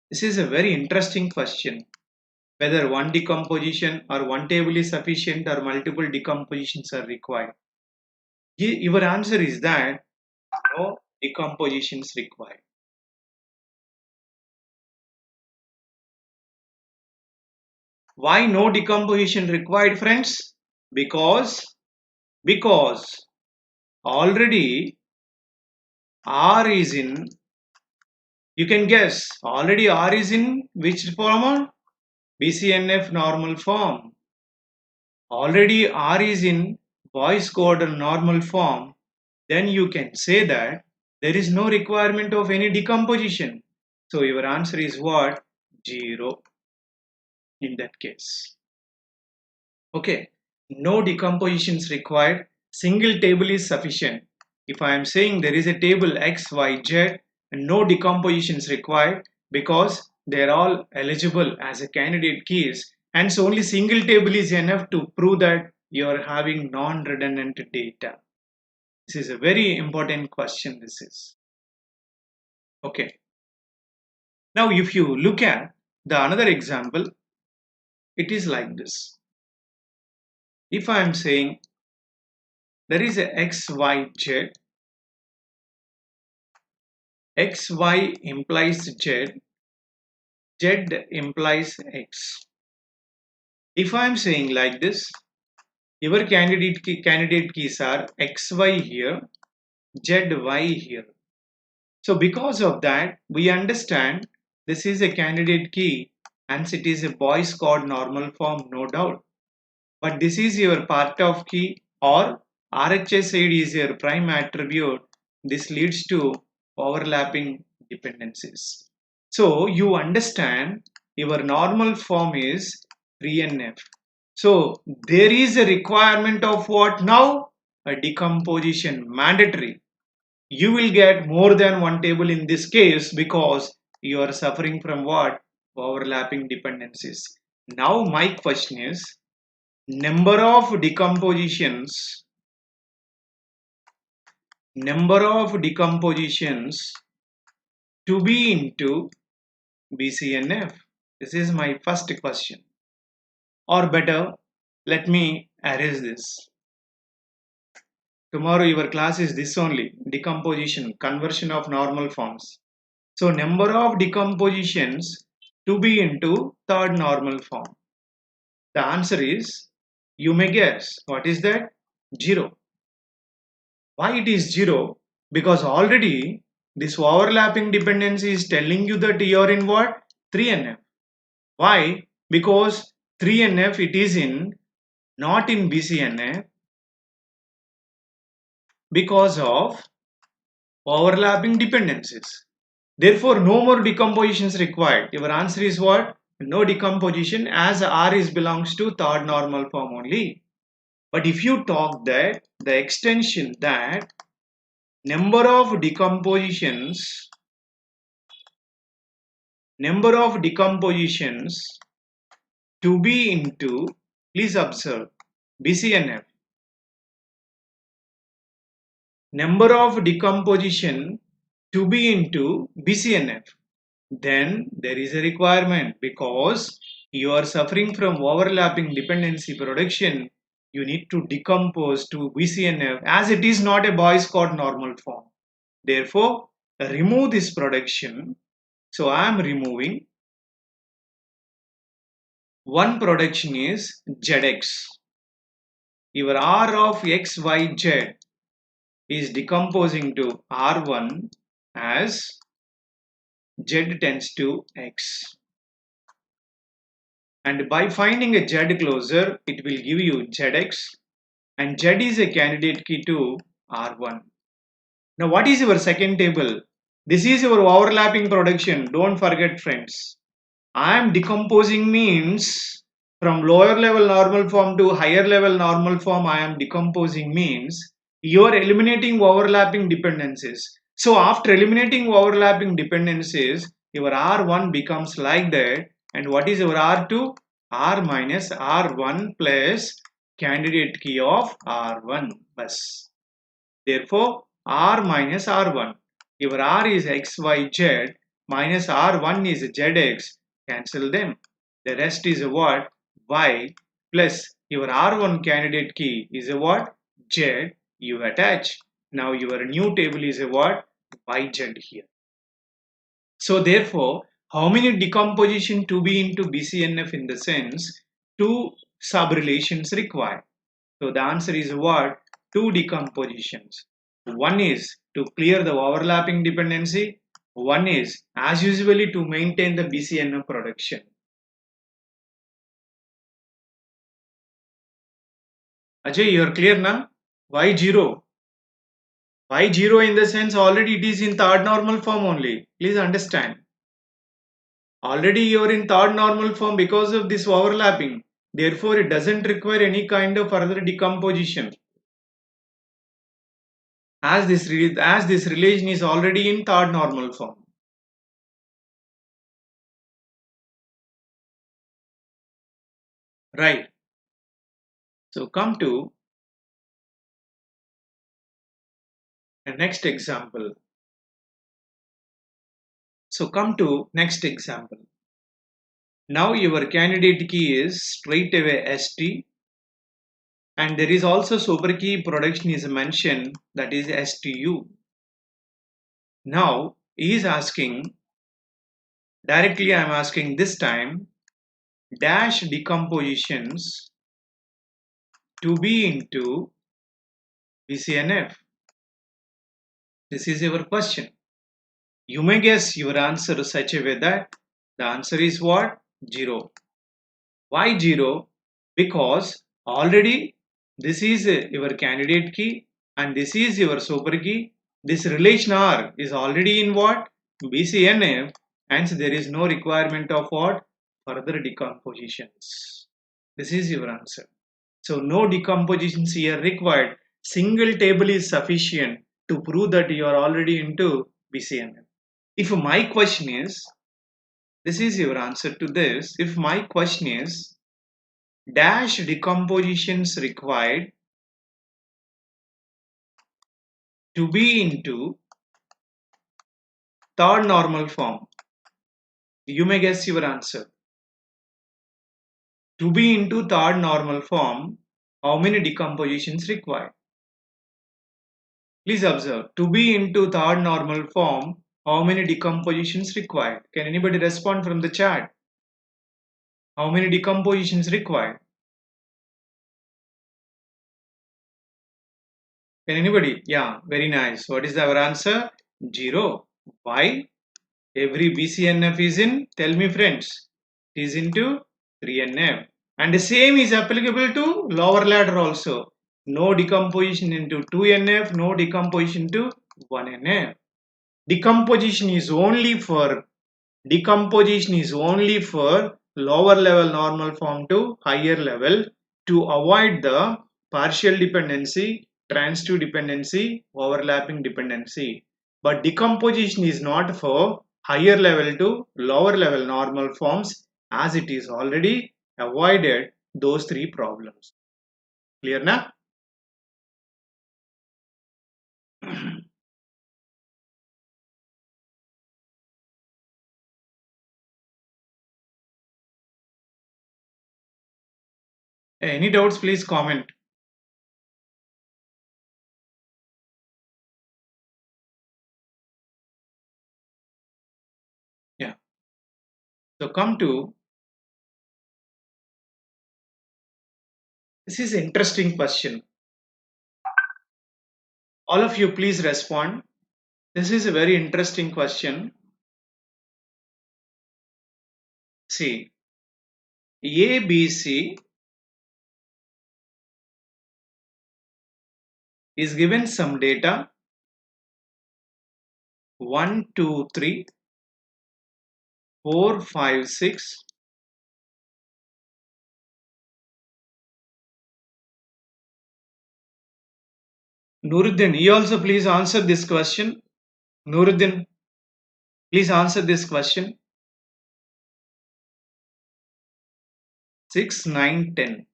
This is a very interesting question. Whether one decomposition or one table is sufficient or multiple decompositions are required. Your answer is that no decompositions required. Why no decomposition required, friends? Because already R is in, you can guess, already R is in which form? BCNF normal form. Already R is in Boyce coordinate normal form. Then you can say that there is no requirement of any decomposition. So your answer is what? 0 in that case. Okay, no decompositions required. Single table is sufficient. If I am saying there is a table X, Y, Z and no decompositions required because they are all eligible as a candidate keys, and so only single table is enough to prove that you are having non-redundant data. This is a very important question. This is okay. Now if you look at the another example, it is like this. If I am saying there is a X, Y, Z, xy implies z, z implies x. If I am saying like this, your candidate keys are xy here, zy here. So because of that, we understand this is a candidate key and it is a Boyce code normal form, no doubt. But this is your part of key or RHS side is your prime attribute. This leads to overlapping dependencies. So you understand your normal form is 3NF. So there is a requirement of what now? A decomposition mandatory. You will get more than one table in this case because you are suffering from what? Overlapping dependencies. Now my question is, number of decompositions to be into BCNF. This is my first question. Or better, let me erase this. Tomorrow your class is this only, decomposition, conversion of normal forms. So number of decompositions to be into third normal form. The answer is, you may guess, what is that? 0. Why it is 0? Because already this overlapping dependency is telling you that you are in what? 3NF. Why? Because 3NF it is in, not in BCNF because of overlapping dependencies. Therefore, no more decompositions required. Your answer is what? No decomposition as R is belongs to third normal form only. But if you talk that the extension that number of decompositions to be into, please observe, BCNF. Number of decomposition to be into BCNF. Then there is a requirement because you are suffering from overlapping dependency production. You need to decompose to BCNF as it is not a Boyce code normal form. Therefore, remove this production. So I am removing one production is ZX. Your R of XYZ is decomposing to R1 as Z tends to X. And by finding a Z closer, it will give you ZX and Z is a candidate key to R1. Now what is your second table? This is your overlapping production. Don't forget friends. I am decomposing means from lower level normal form to higher level normal form. I am decomposing means you are eliminating overlapping dependencies. So after eliminating overlapping dependencies, your R1 becomes like that. And what is your R2? R minus R1 plus candidate key of R1 plus. Therefore, R minus R1. Your R is XYZ minus R1 is ZX. Cancel them. The rest is a what? Y plus your R1 candidate key is a what? Z you attach. Now your new table is a what? YZ here. So therefore, how many decomposition to be into BCNF in the sense? Two sub-relations required. So the answer is what? Two decompositions. One is to clear the overlapping dependency. One is as usually to maintain the BCNF production. Ajay, you are clear now? Why 0? Why 0 in the sense already it is in third normal form only. Please understand. Already you are in third normal form because of this overlapping. Therefore, it doesn't require any kind of further decomposition. As this relation is already in third normal form. Right. So come to the next example. So come to next example. Now your candidate key is straight away ST and there is also super key production is mentioned that is STU. Now he is asking, directly I am asking this time, dash decompositions to be into BCNF. This is your question. You may guess your answer such a way that the answer is what? 0. Why 0? Because already this is your candidate key and this is your super key. This relation R is already in what? BCNF, and there is no requirement of what? Further decompositions. This is your answer. So no decompositions here required. Single table is sufficient to prove that you are already into BCNF. If my question is, this is your answer to this. If my question is, dash decompositions required to be into third normal form, you may guess your answer. To be into third normal form, how many decompositions required? Please observe. To be into third normal form, how many decompositions required? Can anybody respond from the chat? How many decompositions required? Can anybody? Yeah, very nice. What is our answer? 0. Why? Every BCNF is in, tell me friends, is into 3NF. And the same is applicable to lower ladder also. No decomposition into 2NF, no decomposition to 1NF. Decomposition is only for lower level normal form to higher level to avoid the partial dependency, transitive dependency, overlapping dependency. But decomposition is not for higher level to lower level normal forms, as it is already avoided those three problems. Clear na? Any doubts, please comment. Yeah. So come to, this is an interesting question. All of you please respond. This is a very interesting question. See, ABC is given some data 1, 2, 3, 4, 5, 6. Nuruddin, you also please answer this question. Nuruddin, please answer this question. 6, 9, 10.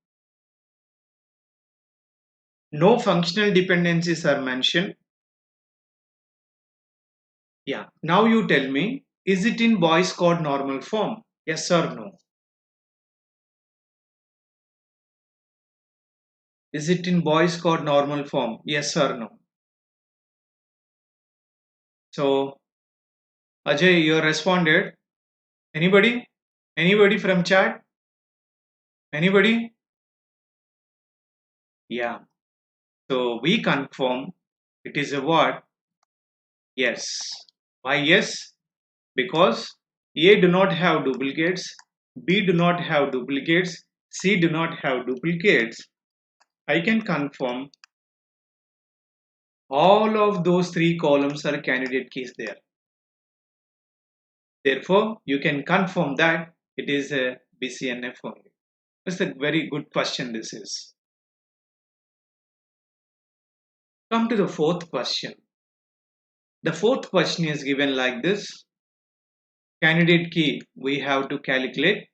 No functional dependencies are mentioned. Yeah. Now you tell me, is it in Boyce code normal form? Yes or no? Is it in Boyce code normal form? Yes or no? So, Ajay, you responded. Anybody? Anybody from chat? Anybody? Yeah. So we confirm it is a what? Yes. Why yes? Because A do not have duplicates, B do not have duplicates, C do not have duplicates. I can confirm all of those three columns are candidate keys there. Therefore, you can confirm that it is a BCNF only. That's a very good question this is. Come to the fourth question. The fourth question is given like this. Candidate key we have to calculate.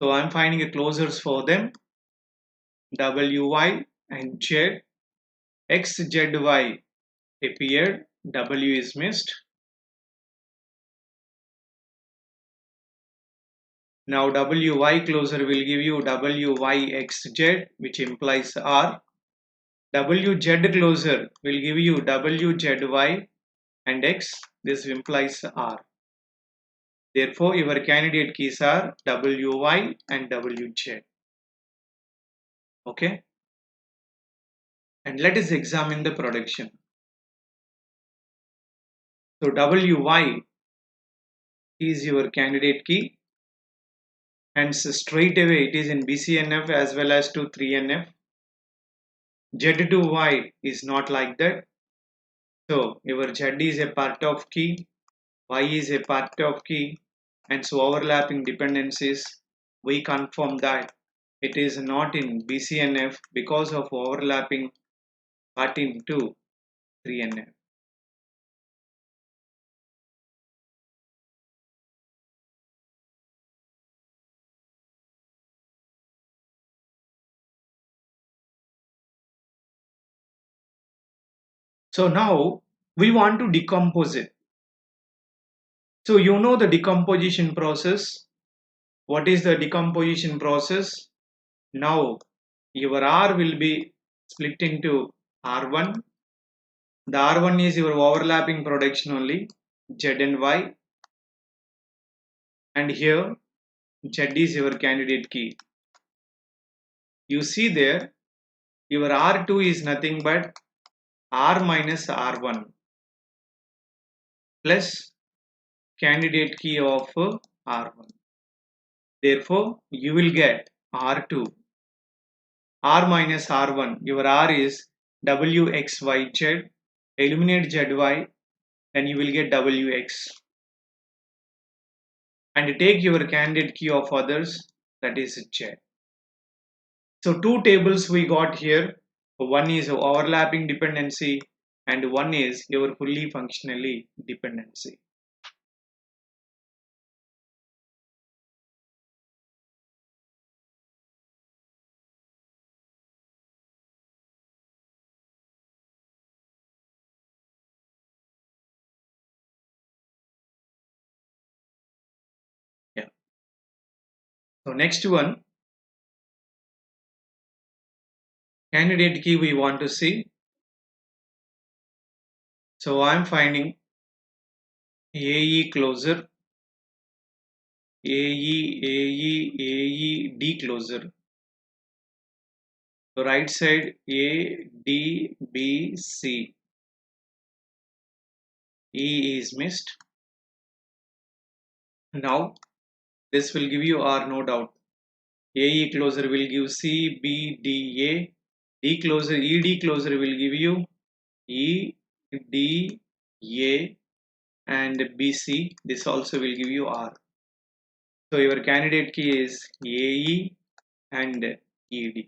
So I'm finding a closures for them. WY and Z. XZY appeared. W is missed. Now WY closure will give you WYXZ, which implies R. WZ closure will give you WZY, and X, this implies R. Therefore, your candidate keys are WY and WZ. Okay? And let us examine the production. So WY is your candidate key, hence straight away it is in BCNF as well as to 3NF. Z2Y is not like that. So your Z is a part of key, Y is a part of key, and so overlapping dependencies, we confirm that it is not in BCNF because of overlapping part into 3NF. So now we want to decompose it. So you know the decomposition process. What is the decomposition process? Now your R will be split into R1. The R1 is your overlapping production only, Z and Y. And here Z is your candidate key. You see there, your R2 is nothing but R minus R1 plus candidate key of R1. Therefore, you will get R2. R minus R1, your R is WXYZ, eliminate ZY, then you will get WX. And take your candidate key of others, that is Z. So two tables we got here. One is overlapping dependency and one is your fully functionally dependency. Yeah. So next one, candidate key we want to see. So I'm finding AE closer, AE, D So right side A, D, B, C. E is missed. Now this will give you R, no doubt. AE closer will give C, B, D, A. D closer, ED closer will give you E, D, A and BC. This also will give you R. So your candidate key is AE and ED.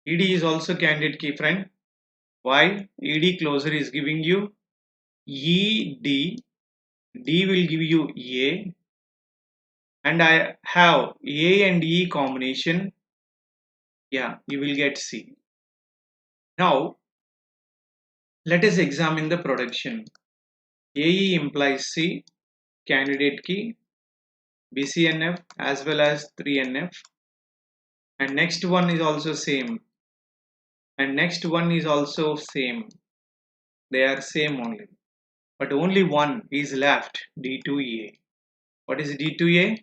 ED is also candidate key, friend. Why? ED closer is giving you ED. D will give you A. And I have A and E combination. Yeah, you will get C. Now, let us examine the production. AE implies C, candidate key, BCNF as well as 3NF. And next one is also same. And next one is also same. They are same only. But only one is left, D2A. What is D2A?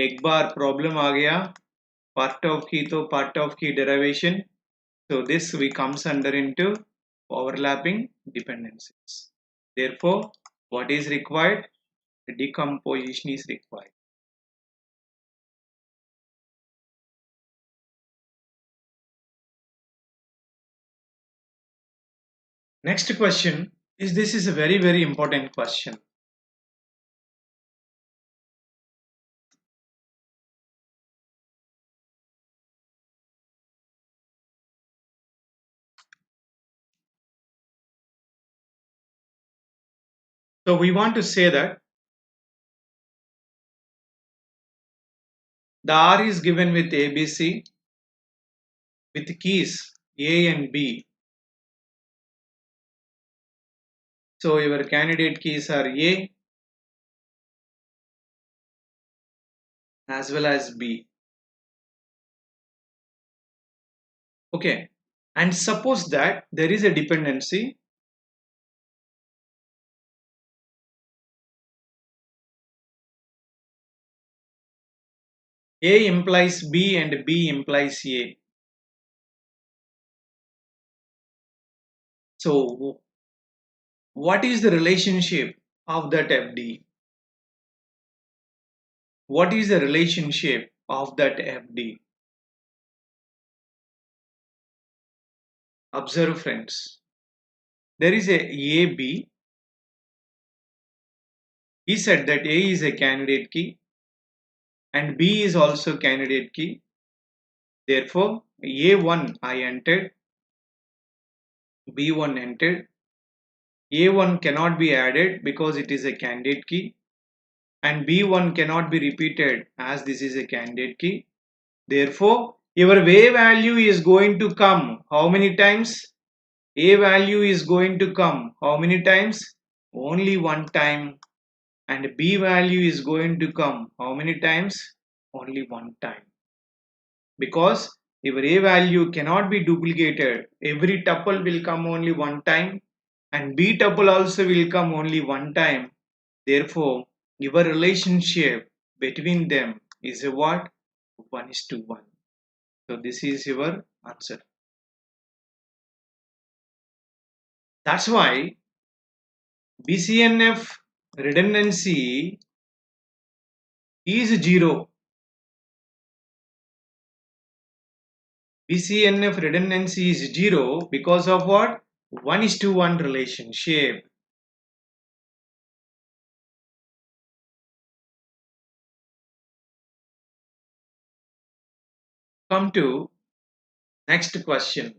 एक बार problem आ गया, part of key to part of key derivation. So this we comes under into overlapping dependencies. Therefore, what is required? The decomposition is required. Next question is, this is a very important question. So we want to say that the R is given with ABC with keys A and B. So your candidate keys are A as well as B. Okay. And suppose that there is a dependency A implies B and B implies A. So what is the relationship of that FD? What is the relationship of that FD? Observe friends. There is a AB. He said that A is a candidate key and B is also candidate key. Therefore, A1 I entered, B1 entered. A1 cannot be added because it is a candidate key and B1 cannot be repeated as this is a candidate key. Therefore, your A value is going to come how many times? A value is going to come how many times? Only one time. And B value is going to come how many times? Only one time. Because your A value cannot be duplicated. Every tuple will come only one time and B tuple also will come only one time. Therefore, your relationship between them is a what? 1:1. So this is your answer. That's why BCNF redundancy is 0. BCNF redundancy is 0 because of what? 1:1 relationship. Come to next question.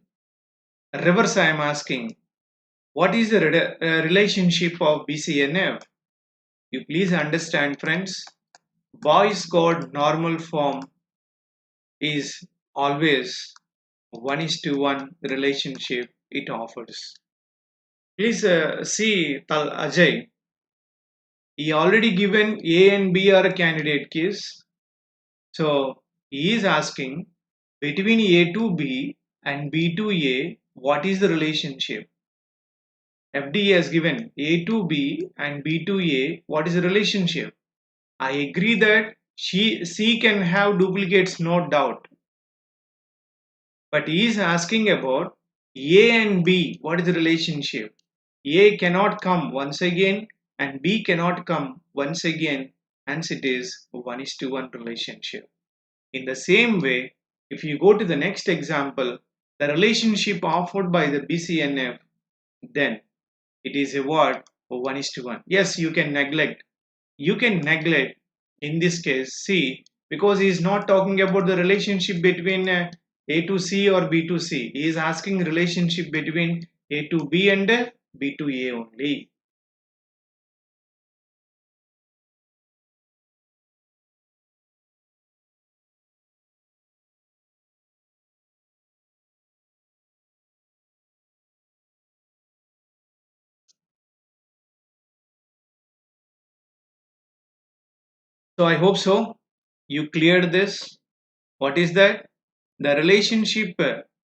Reverse I am asking. What is the relationship of BCNF? You please understand friends. Boyce code normal form is always 1:1 relationship it offers. Please see Ajay. He already given A and B are candidate keys. So he is asking between A to B and B to A, what is the relationship? FD has given A to B and B to A, what is the relationship? I agree that C can have duplicates, no doubt. But he is asking about A and B, what is the relationship? A cannot come once again and B cannot come once again, hence it is 1:1 relationship. In the same way, if you go to the next example, the relationship offered by the BCNF, then it is a what? 1:1. Yes, you can neglect. You can neglect in this case C because he is not talking about the relationship between A to C or B to C. He is asking relationship between A to B and B to A only. So I hope so. You cleared this. What is that? The relationship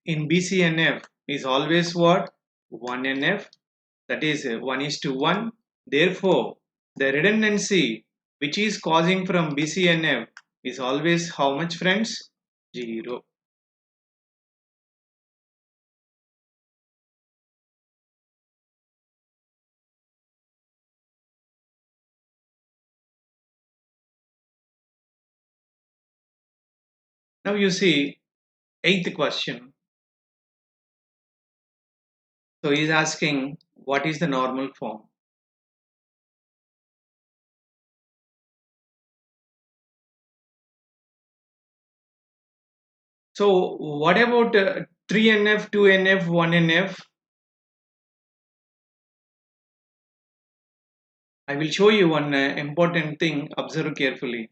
in BCNF is always what? 1NF, that is 1:1. Therefore, the redundancy which is causing from BCNF is always how much friends? 0. Now you see, eighth question. So he is asking what is the normal form? So what about 3NF, 2NF, 1NF? I will show you one important thing. Observe carefully.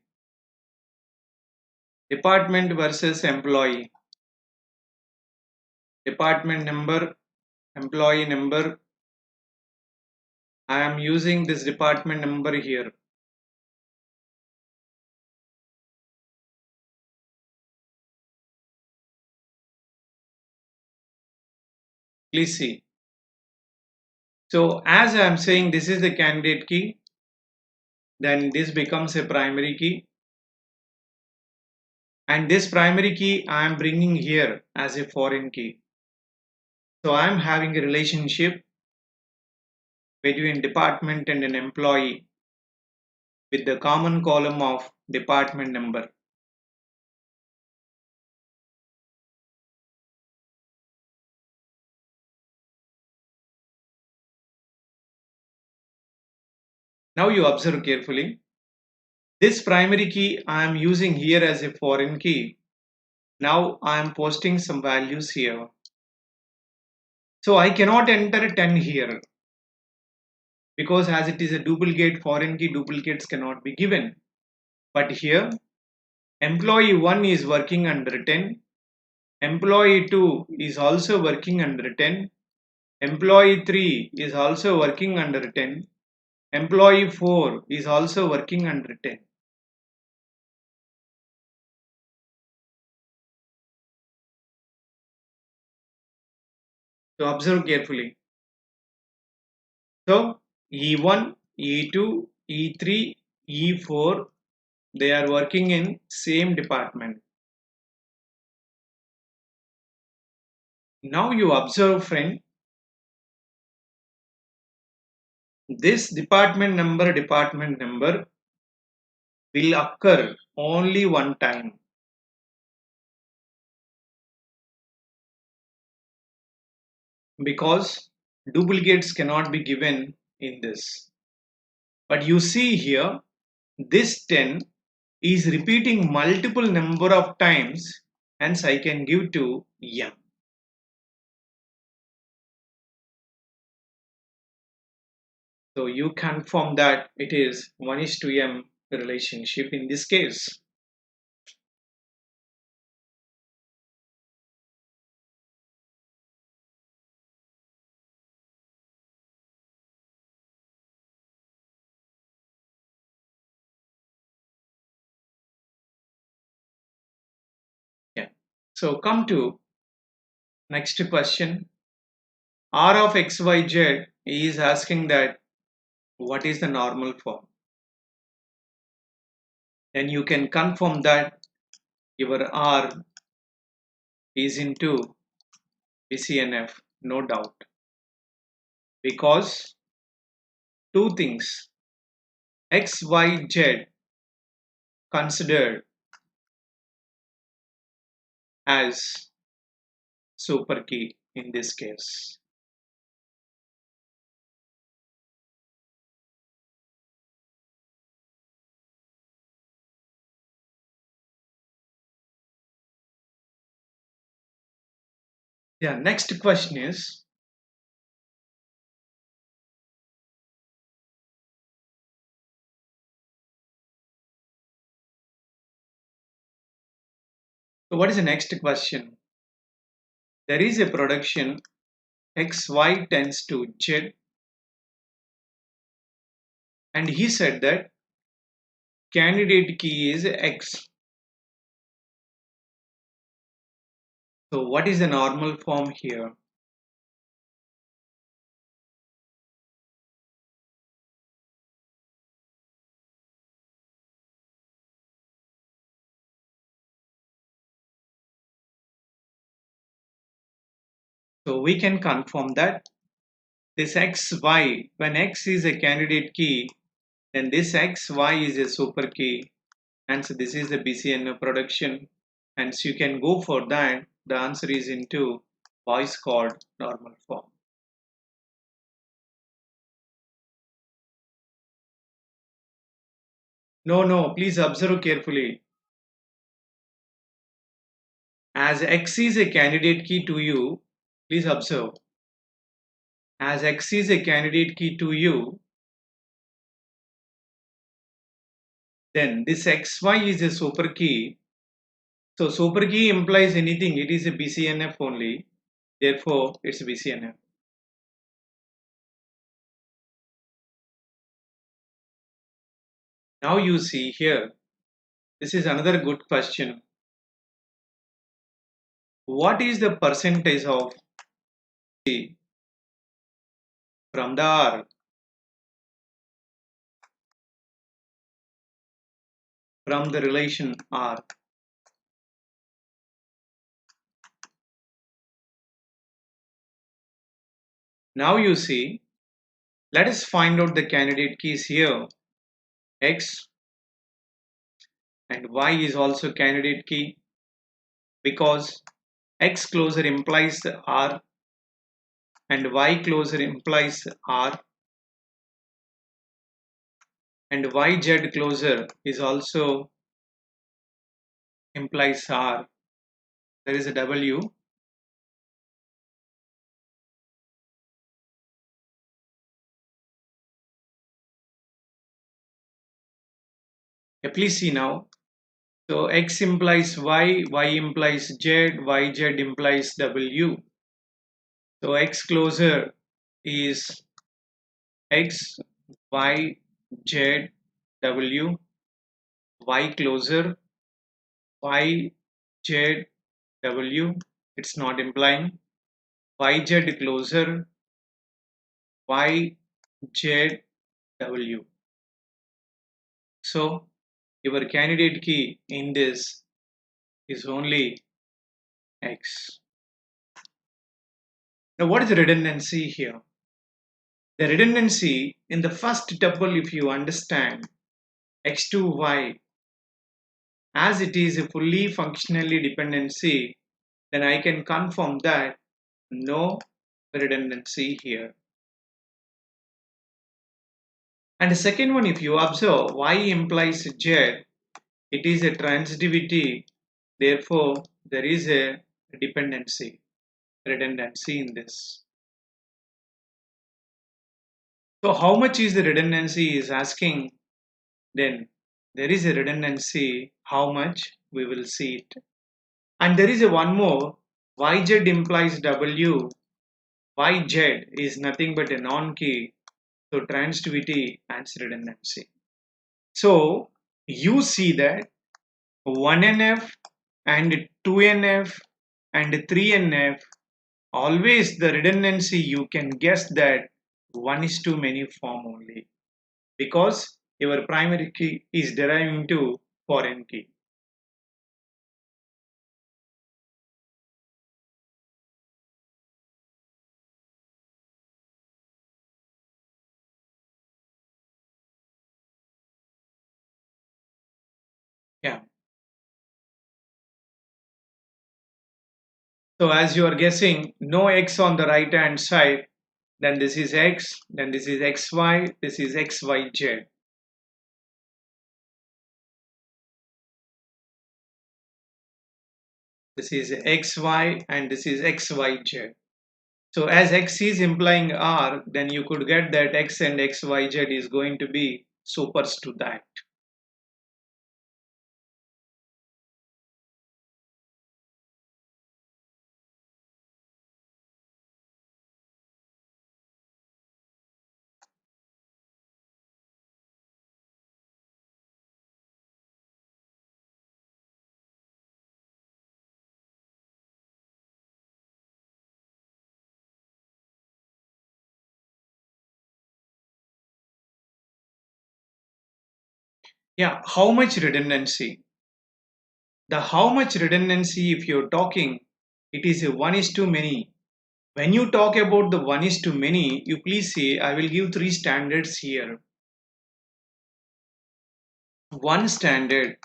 Department versus employee. Department number, employee number. I am using this department number here. Please see. So as I am saying, this is the candidate key. Then this becomes a primary key. and this primary key I am bringing here as a foreign key. So I am having a relationship between department and an employee with the common column of department number. Now you observe carefully. This primary key I am using here as a foreign key. Now I am posting some values here. So I cannot enter 10 here because as it is a duplicate foreign key, duplicates cannot be given. But here employee 1 is working under 10, employee 2 is also working under 10, employee 3 is also working under 10, employee 4 is also working under 10. So observe carefully. So E1, E2, E3, E4, they are working in same department. Now you observe, friend, this department number will occur only one time. Because duplicates cannot be given in this. But you see here, this 10 is repeating multiple number of times, hence I can give to M. So you confirm that it is 1:M relationship in this case. Yeah. So come to next question. R of XYZ is asking that what is the normal form? Then you can confirm that your R is into BCNF, no doubt. Because two things, XYZ considered as super key in this case. Yeah, next question is, so what is the next question? There is a production XY tends to Z, and he said that candidate key is X. So what is the normal form here? So we can confirm that this XY, when X is a candidate key, then this XY is a super key, and so this is the BCNF production, and so you can go for that. The answer is into Boyce called normal form. No, please observe carefully. As X is a candidate key to you, please observe. As X is a candidate key to you, then this XY is a super key. So super key implies anything, it is a BCNF only. Therefore, it's BCNF. Now you see here, this is another good question. What is the percentage of C from the R? From the relation R. Now you see, let us find out the candidate keys here. X and Y is also candidate key because X closure implies R and Y closure implies R and YZ closure is also implies R. There is a W. Please see now. So X implies Y, Y implies Z, YZ implies W. So X closure is X, Y, Z, W, Y closure, Y, Z, W. It's not implying. YZ closure, Y, Z, W. So your candidate key in this is only X. Now what is the redundancy here? The redundancy in the first tuple, if you understand X2, Y, as it is a fully functionally dependency, then I can confirm that no redundancy here. And the second one, if you observe Y implies Z, it is a transitivity, therefore there is a dependency, redundancy in this. So how much is the redundancy is asking, then there is a redundancy, how much we will see it. And there is a one more, YZ implies W, YZ is nothing but a non-key, so transitivity and redundancy. So you see that 1NF and 2NF and 3NF, always the redundancy you can guess that 1:many form only because your primary key is deriving to foreign key. Yeah. So as you are guessing, no X on the right hand side, then this is X, then this is XY, this is XYZ. This is XY and this is XYZ. So as X is implying R, then you could get that X and XYZ is going to be supers to that. Yeah, how much redundancy? The how much redundancy, if you're talking, it is a 1:many. When you talk about the 1:many, you please say, I will give three standards here. One standard,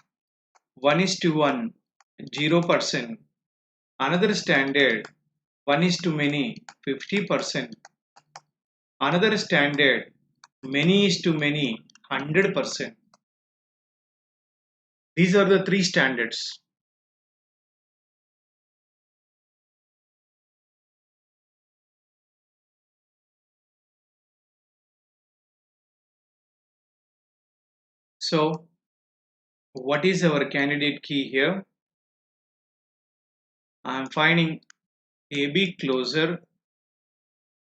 1:1, 0%. Another standard, 1:many, 50%. Another standard, many, 100%. These are the three standards. So what is our candidate key here? I am finding AB closer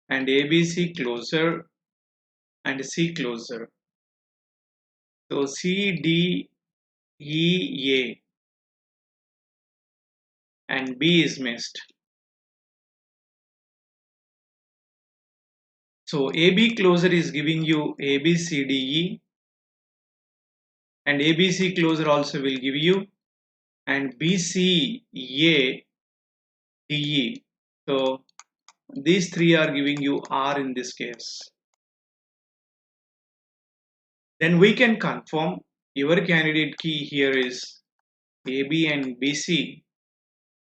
and ABC closer and C closer. So C, D, E, A and B is missed. So AB closer is giving you A, B, C, D, E and ABC closer also will give you and B, C, A, D, E. So these three are giving you R in this case. Then we can confirm your candidate key here is AB and BC,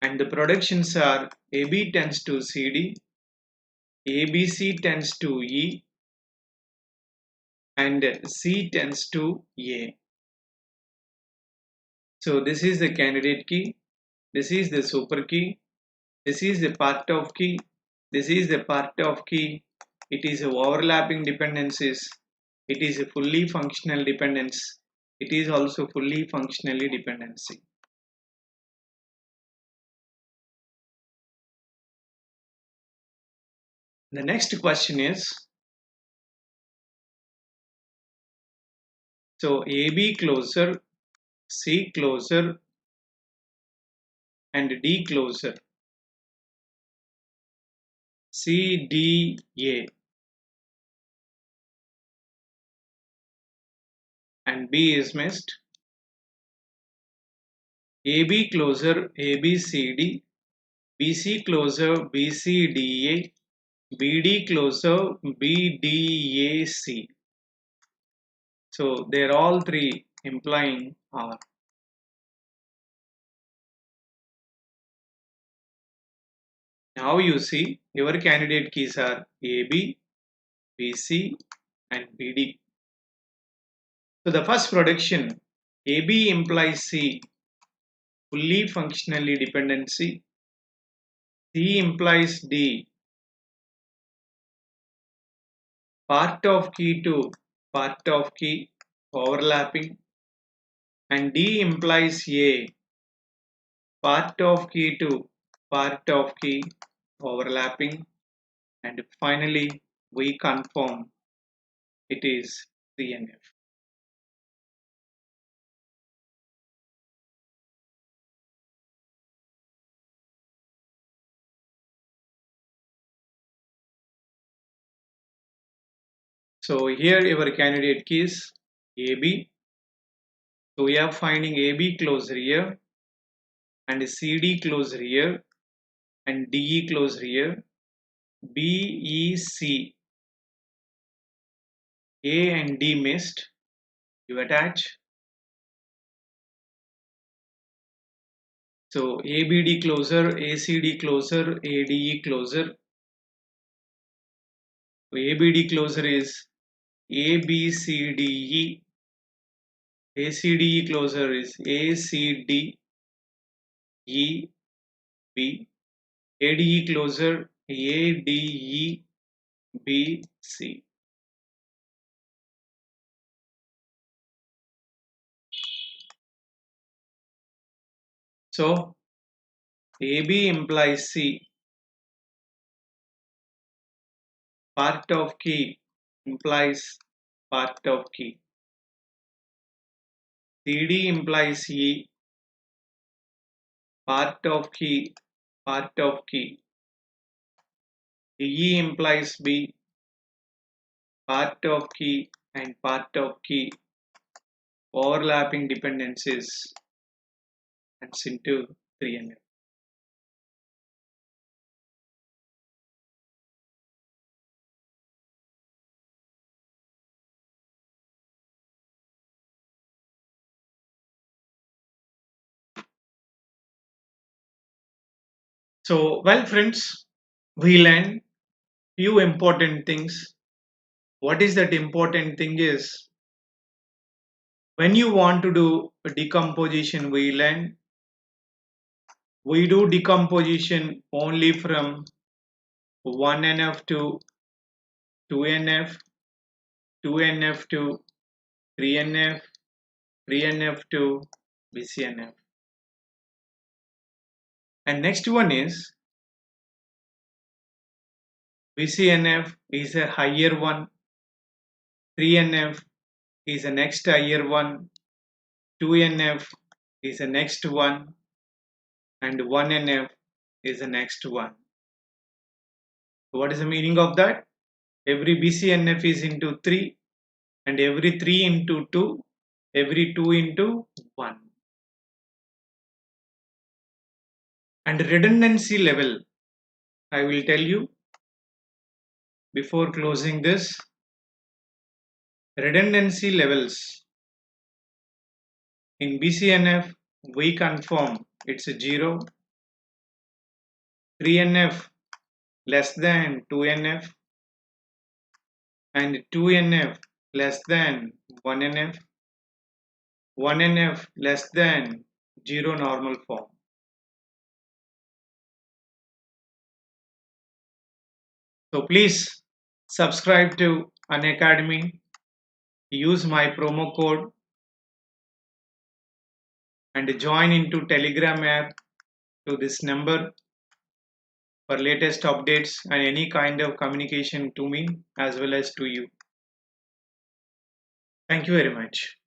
and the productions are AB tends to CD, ABC tends to E, and C tends to A. So this is the candidate key, this is the super key, this is the part of key, this is the part of key. It is overlapping dependencies. It is a fully functional dependence. It is also fully functionally dependency. The next question is, so AB closure, C closure, and D closure. C, D, A, and B is missed. AB closure, ABCD, BC closure, BCDA, BD closure, BDAC. So they're all three implying R. Now you see your candidate keys are AB, BC, and BD. So the first production, AB implies C, fully functionally dependency. C implies D, part of key to part of key overlapping. And D implies A, part of key to part of key overlapping. And finally, we confirm it is 3NF. So here your candidate keys AB. So we are finding AB closure here, and CD closure here, and DE closure here. BEC, A and D missed. You attach. So ABD closure, ACD closure, ADE closure. So ABD closure is ABCDE. ACDE closure is ACDEB. ADE closure ADEBC. So AB implies C, part of key implies part of key. CD implies E, part of key, part of key. DE implies B, part of key and part of key. Overlapping dependencies and into 3NF. So, well, friends, we learned few important things. What is that important thing is, when you want to do a decomposition, we do decomposition only from 1NF to 2NF, 2NF to 3NF, 3NF to BCNF. And next one is BCNF is a higher one, 3NF is the next higher one, 2NF is the next one, and 1NF is the next one. What is the meaning of that? Every BCNF is into 3, and every 3 into 2, every 2 into 1. And redundancy level, I will tell you, Before closing this, redundancy levels. In BCNF, we confirm it's a 0, 3NF less than 2NF, and 2NF less than 1NF, 1NF less than 0 normal form. So please subscribe to Unacademy, use my promo code and join into Telegram app to this number for latest updates and any kind of communication to me as well as to you. Thank you very much.